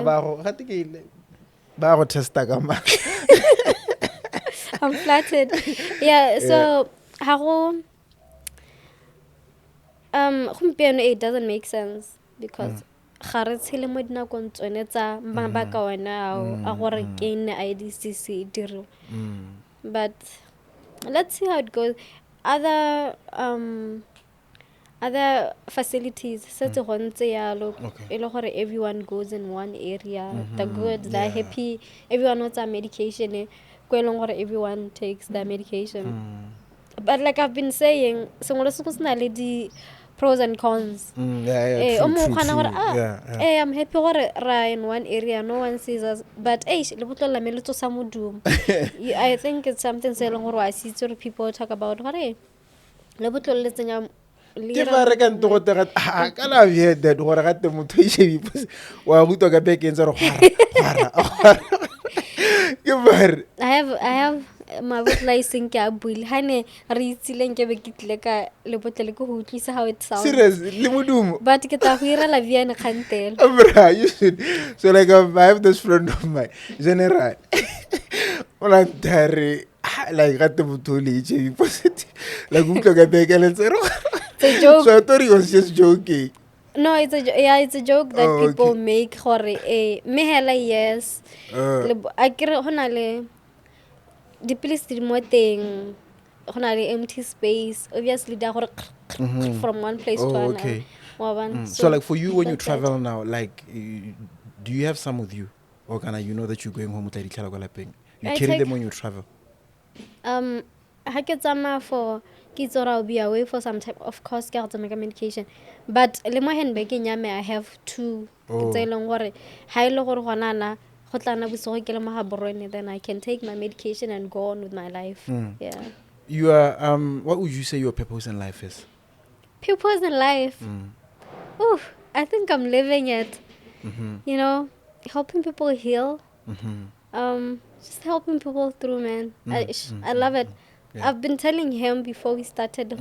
I'm flattered. Yeah. So how gompieno it doesn't make sense because ga re tshele mo dinakong tsone tsa mabaka ona ao a gore ke nne IDCC e diriwa. But let's see how it goes. Other facilities setse go ntse yalo e le gore everyone goes in one area, the good, the happy, everyone wants a medication ko e leng gore everyone takes the medication. But like I've been saying, sengwe le sengwe se na le di pros and cons. True. I'm happy gore ra in one area, no one sees us, but le botlo la me le tsosa modumo. I think it's something se e leng gore I see sort of people talk about gore le botlo le tsenya ke ba re ka nto go tega ka la vie that gore ga te motho HIV wa go toka be ke ntse re gwara ke ba re I have my license ke a buile hane re itsileng ke be ke tle ka le botle le go utlwisa how it sounds serious le modumo but ke ta go ira la viane kgantelo bra you should so like I have this friend of mine general ona tare like ga te motho le HIV positive like go tloka be ke le tsero it's a joke. So I thought he was just joking. No, it's a joke that people make gore me hela yes. I kere hona le dipilisi di mo teng hona le empty space obviously da gore from one place to another. So like for you when you travel now like do you have some with you or can you know that you're going home with you carry them when you travel? Ha ke tsama for I'll be away for some time. Of course, get to make a medication. But le mo handbag nyame I have two. It's a long gore. Ha ile gore gona go tlana bosigo ke le mahaborone then I can take my medication and go on with my life. Yeah. You are what would you say your purpose in life is? Purpose in life. I think I'm living it. You know, helping people heal. Just helping people through, man. I love it. Yeah. I've been telling him before we started,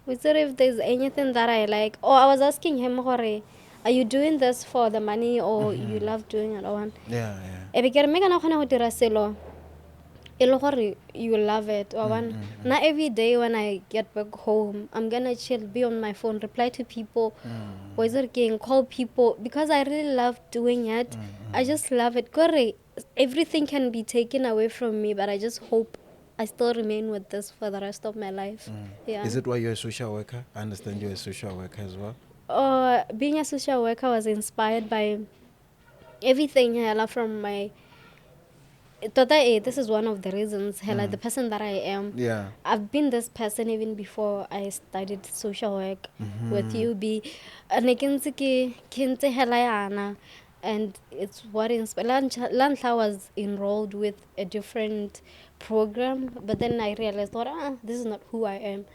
we said if there's anything that I like, or I was asking him, are you doing this for the money or you love doing it? You love it. Not every day when I get back home, I'm gonna chill, be on my phone, reply to people, call people, because I really love doing it. I just love it. Everything can be taken away from me, but I just hope I still remain with this for the rest of my life. Yeah. Is it why you're a social worker? I understand you're a social worker as well. Being a social worker was inspired by everything from my Tota, this is one of the reasons the person that I am. Yeah. I've been this person even before I studied social work with UB. And it's what inspired. Lantla was enrolled with a different program, but then I realized, this is not who I am.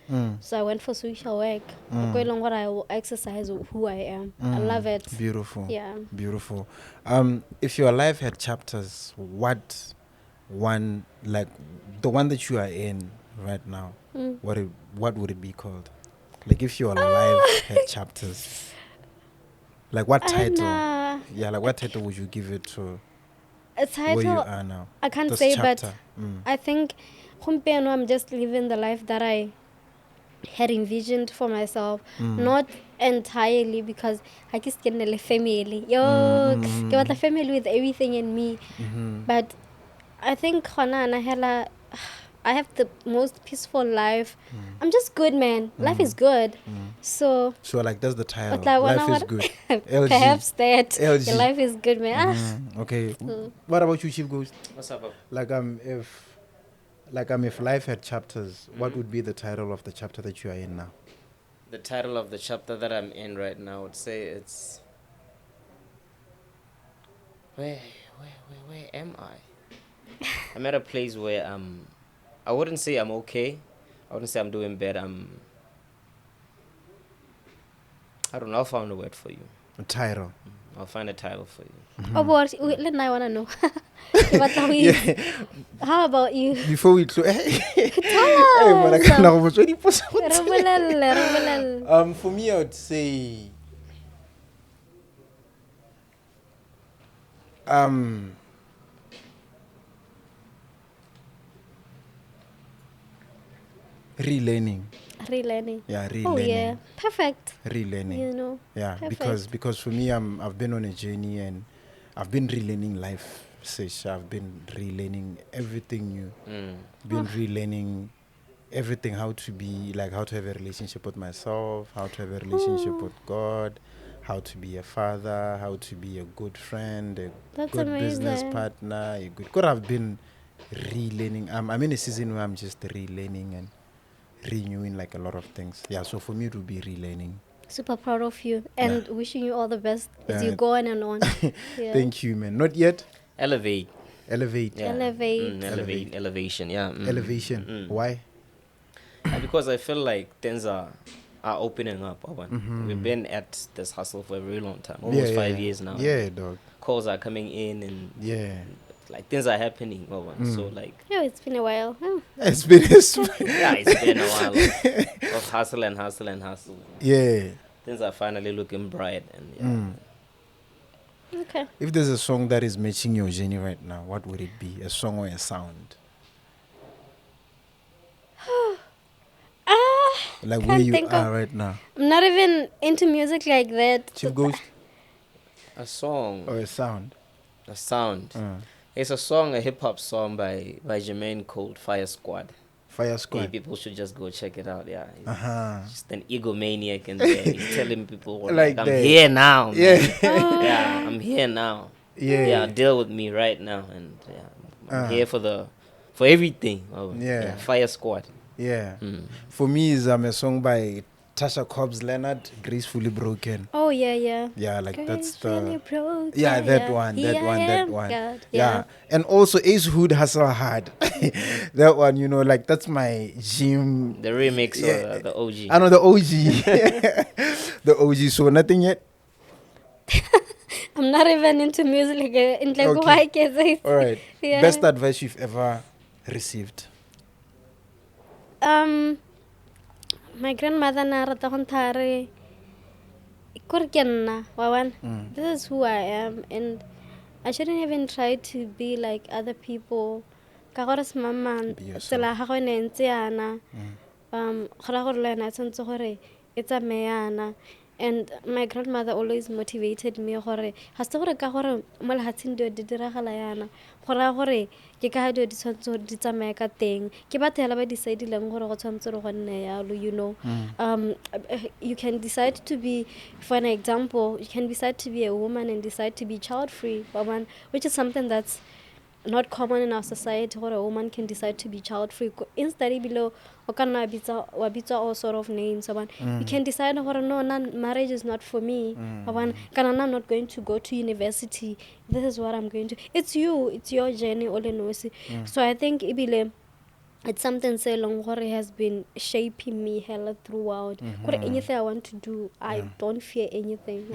So I went for social work. I will exercise who I am. I love it. Beautiful. Yeah. Beautiful. If your life had chapters, what one, like the one that you are in right now, what would it be called? Like if your life had chapters, like what title? Yeah, like what title would you give it to? A title where you are now? I can't this say, chapter. but I think I'm just living the life that I had envisioned for myself. Not entirely, because I just get a family. Get a family with everything in me. But I think I have the most peaceful life. I'm just good, man. Life is good. So like that's the title. Life is good. Perhaps that LG. Your life is good, man. Okay. What about you, Chief Ghost? What's up? Like if life had chapters, what would be the title of the chapter that you are in now? The title of the chapter that I'm in right now, I would say it's where am I? I'm at a place where I wouldn't say I'm okay. I wouldn't say I'm doing bad. I don't know. I'll find a word for you. A title. I'll find a title for you. I want to know. How about you? Before we close, for me, I would say relearning. Relearning. Yeah, Oh relearning. yeah, perfect. Relearning. You know. Yeah, Perfect. because for me, I've been on a journey and I've been relearning life. Sish, I've been relearning everything new. Been relearning everything, how to be like, how to have a relationship with myself, how to have a relationship with God, how to be a father, how to be a good friend, a That's good business amazing. partner, a good. God, I've been relearning. I'm in a season where I'm just relearning and renewing like a lot of things. Yeah, so for me it would be relearning. Super proud of you and wishing you all the best as you Uh, go on and on. Yeah. Thank you, man. Not yet. Elevate. Elevate. Yeah. Elevate. Elevate. Elevation. Yeah. Elevation. Why? Because I feel like things are opening up. We've been at this hustle for a very long time, almost 5 years now. Yeah, dog. Calls are coming in and Yeah. like things are happening. So like Yeah, it's been a while. Oh. It's been yeah, it's been a while of hustle and hustle and hustle. yeah. Things are finally looking bright and Okay. If there's a song that is matching your journey right now, what would it be? A song or a sound? Like where Can't you think are of. right now. I'm not even into music like that. Chief Ghost a song, or a sound? a sound. It's a song, a hip hop song by Jermaine called Fire Squad. Fire Hey, Squad. people should just go check it out. Yeah, he's Uh-huh. just an egomaniac and he's telling people Like like I'm that. here now. Yeah. Man. Yeah, I'm here now. Yeah. Deal with me right now, and I'm here for everything. Yeah. Fire Squad. Yeah. For me, is a song by Tasha Cobbs Leonard, Gracefully Broken. Oh yeah, yeah. Yeah, like that's Gracefully the broken, yeah, that yeah. one, Here that I one, that am, one. God, Yeah. And also Ace Hood Hustle Hard. That one, you know, like that's my gym. The remix Yeah. or the OG. I know the OG. The OG. So nothing yet. I'm not even into music in like Okay. why can I All right. Yeah. Best advice you've ever received. My grandmother na rata go nthare kore ke nna wa bona. This is who I am and I shouldn't even try to be like other people. Ka gore se mama Be yourself. tsela ga go ne ntse yana. Gora gore le yena a tshwantse gore e tsamaye yana. And my grandmother always motivated me gore ga se gore ka gore mo lehatsheng dio di diragala yana gora gore ke ka dio di tshwantse gore di tsamaye ka teng ke batho hela ba decidileng gore go tshwantse re go nne yalo you know. You can decide to be, for an example, you can decide to be a woman and decide to be child free, which is something that's not common in our society where a woman can decide to be child free. Instead below wabitsa all sort of names. You can decide no, marriage is not for me. I'm not going to go to university. This is what I'm going to. It's your journey all in all. So I think ibile it's something so long has been shaping me hella throughout. Anything I want to do, I don't fear anything.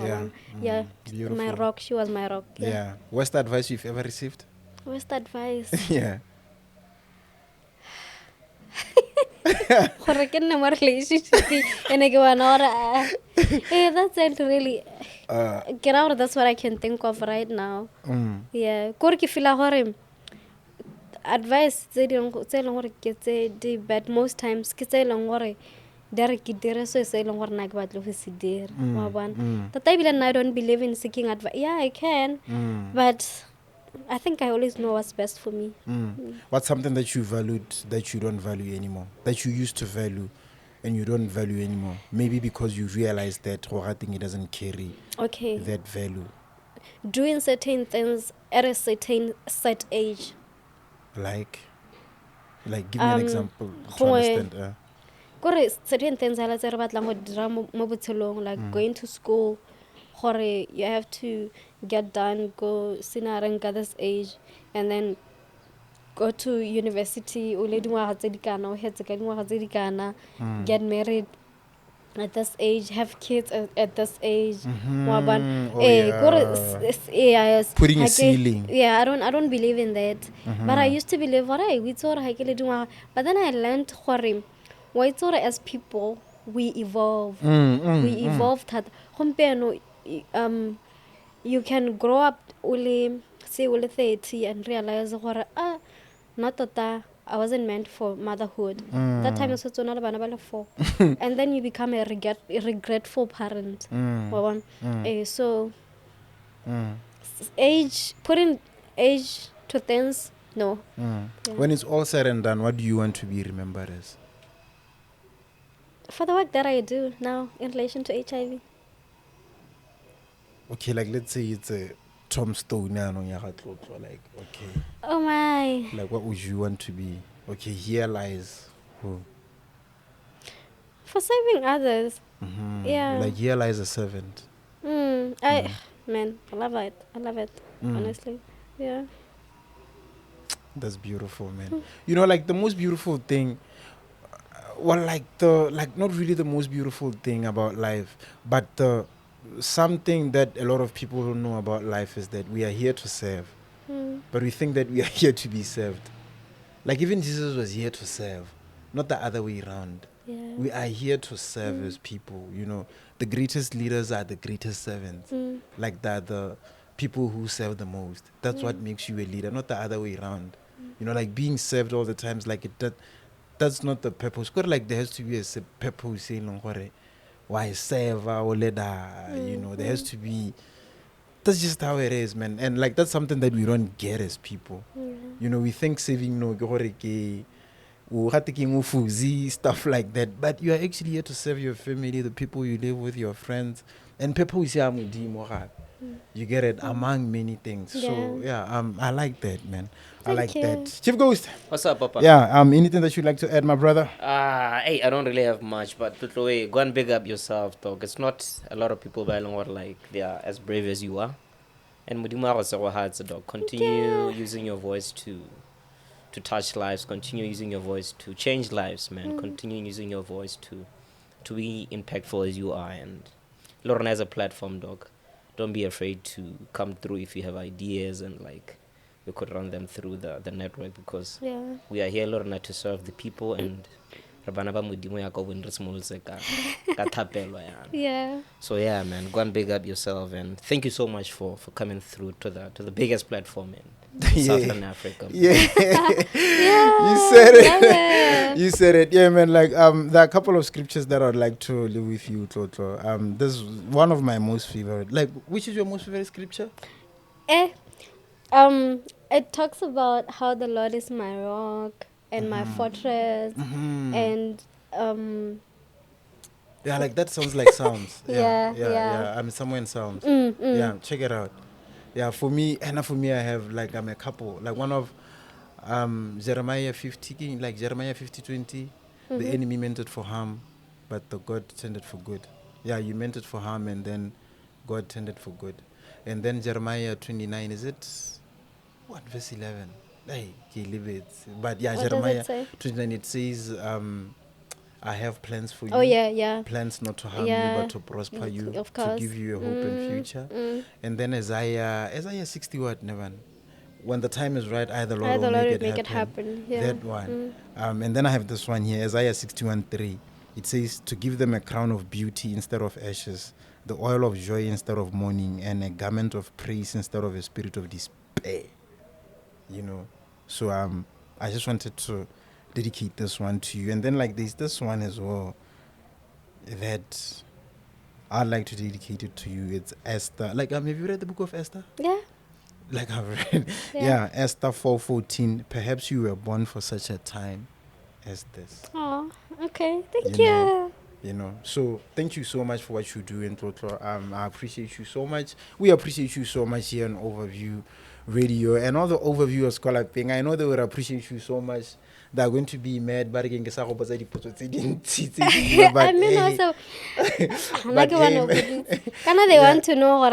Yeah. Beautiful. My rock, she was my rock. Yeah. Worst advice you've ever received? Worst advice. Yeah. Gore ke nne mo relationship and I go that's it really. Get out, that's what I can think of right now. Yeah. Gore ke feel gore advice tse leng gore ke tse di but most times ke tse leng gore dare ke dire so se leng gore na ke batle go se dire wa bona that I don't believe in seeking advice. Yeah, I can but I think I always know what's best for me. What's something that you valued that you don't value anymore, that you used to value and you don't value anymore, maybe because you realize that it doesn't carry that value? Doing certain things at a certain set age. Like give me an example to understand. Gore certain things hala tse re batlang go dira mo botshelong, like going to school, gore you have to get done, go sinareng at this age, and then go to university, o le dingwaga tse di kana, o hetse ka dingwaga tse di kana, get married at this age, have kids at this age. Putting a ceiling. Yeah, I don't believe in that. But I used to believe but then I learned as people we evolve. We evolve that you can grow up only say 30 and realize not that I wasn't meant for motherhood. That time it's not about 4. And then you become a regretful parent. So putting age to things, no. Yeah. When it's all said and done, what do you want to be remembered as? For the work that I do now in relation to HIV. Okay, like let's say it's a tombstone, like, okay. Oh my. Like, what would you want to be? Okay, here lies who? For saving others. Yeah. Like, here lies a servant. Man, I love it. Honestly. Yeah. That's beautiful, man. You know, like the most beautiful thing, not really the most beautiful thing about life, but something that a lot of people don't know about life is that we are here to serve, but we think that we are here to be served. Like even Jesus was here to serve, not the other way around. Yeah. We are here to serve as people. You know, the greatest leaders are the greatest servants. Like the people who serve the most. That's what makes you a leader, not the other way around. You know, like being served all the times, like that's not the purpose. Like there has to be a purpose saying why serve or leader. You know, there has to be. That's just how it is, man. And like that's something that we don't get as people. You know, we think saving stuff like that, but you are actually here to serve your family, the people you live with, your friends, and people who say you get it, among many things. So yeah, I like that, man. I like that. Chief Ghost, What's up, Papa? yeah, anything that you'd like to add, my brother? Hey, I don't really have much, but Tlotlo, go and big up yourself, dog. It's not a lot of people by long like they are as brave as you are. And Mudima was our hearts, dog. Continue using your voice to touch lives. Continue using your voice to change lives, man. Continue using your voice to be impactful as you are. And Lorna has a platform, dog. Don't be afraid to come through if you have ideas and like we could run them through the network because we are here, Lorna, to serve the people and Yeah. so yeah, man, go and big up yourself and thank you so much for coming through to the biggest platform in Southern Africa. Yeah. Yeah. You said Love it. You said it. Yeah, man. Like there are a couple of scriptures that I'd like to leave with you, Tlotlo. This is one of my most favorite. Like, which is your most favorite scripture? It talks about how the Lord is my rock and my fortress, and Yeah, like that sounds like Psalms. Yeah. I'm somewhere in Psalms. Yeah, check it out. Yeah, for me, I have like a couple. Like one of Jeremiah 50, like Jeremiah 50:20. The enemy meant it for harm, but the God turned it for good. Yeah, you meant it for harm, and then God turned it for good. And then Jeremiah 29, is it? What, verse 11? Hey, leave it. But yeah, What Jeremiah does it say? 29, it says, I have plans for you. Oh, yeah. Plans not to harm you, but to prosper you, Of to course. give you a hope and future. And then Isaiah 60, what, Nevan? When the time is right, the Lord will make it happen. Yeah. That one. And then I have this one here, Isaiah 61:3. It says, to give them a crown of beauty instead of ashes, the oil of joy instead of mourning, and a garment of praise instead of a spirit of despair. You know, so I just wanted to dedicate this one to you. And then like there's this one as well that I'd like to dedicate it to you. It's Esther. Like have you read the book of Esther? Yeah. Like I've read Esther 4:14. Perhaps you were born for such a time as this. Oh, okay. Thank you. You know, so thank you so much for what you do in Tlotlo. I appreciate you so much. We appreciate you so much here on Overview Radio and all the overview of Scholar Ping. I know they would appreciate you so much. They're going to be mad, but again, I mean, also, like one of these. They want to know, or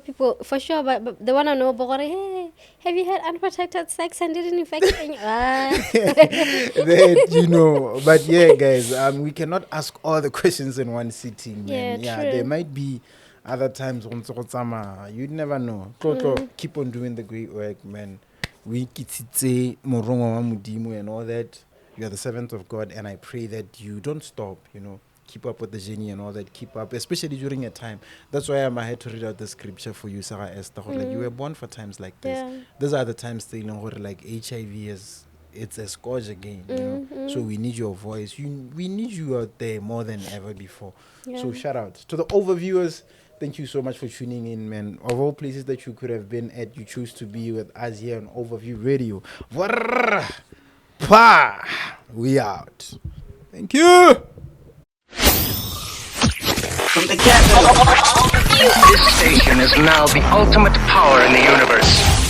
people for sure, but they want to know, but hey, have you had unprotected sex and didn't infect any? That, but yeah, guys, we cannot ask all the questions in one sitting. Man. Yeah, there might be other times you'd never know. Tlotlo, keep on doing the great work, man. We kititse morongo wa Modimo and all that. You are the servant of God, and I pray that you don't stop. Keep up with the journey and all that. Keep up, especially during a time. That's why I had to read out the scripture for you, Sarah Esther. Like you were born for times like this. Yeah. These are the times like HIV it's a scourge again, you know. So we need your voice. We need you out there more than ever before. So shout out to the overviewers. Thank you so much for tuning in, man. Of all places that you could have been at, you choose to be with us here on Overview Radio. We out. Thank you. From the get-go, this station is now the ultimate power in the universe.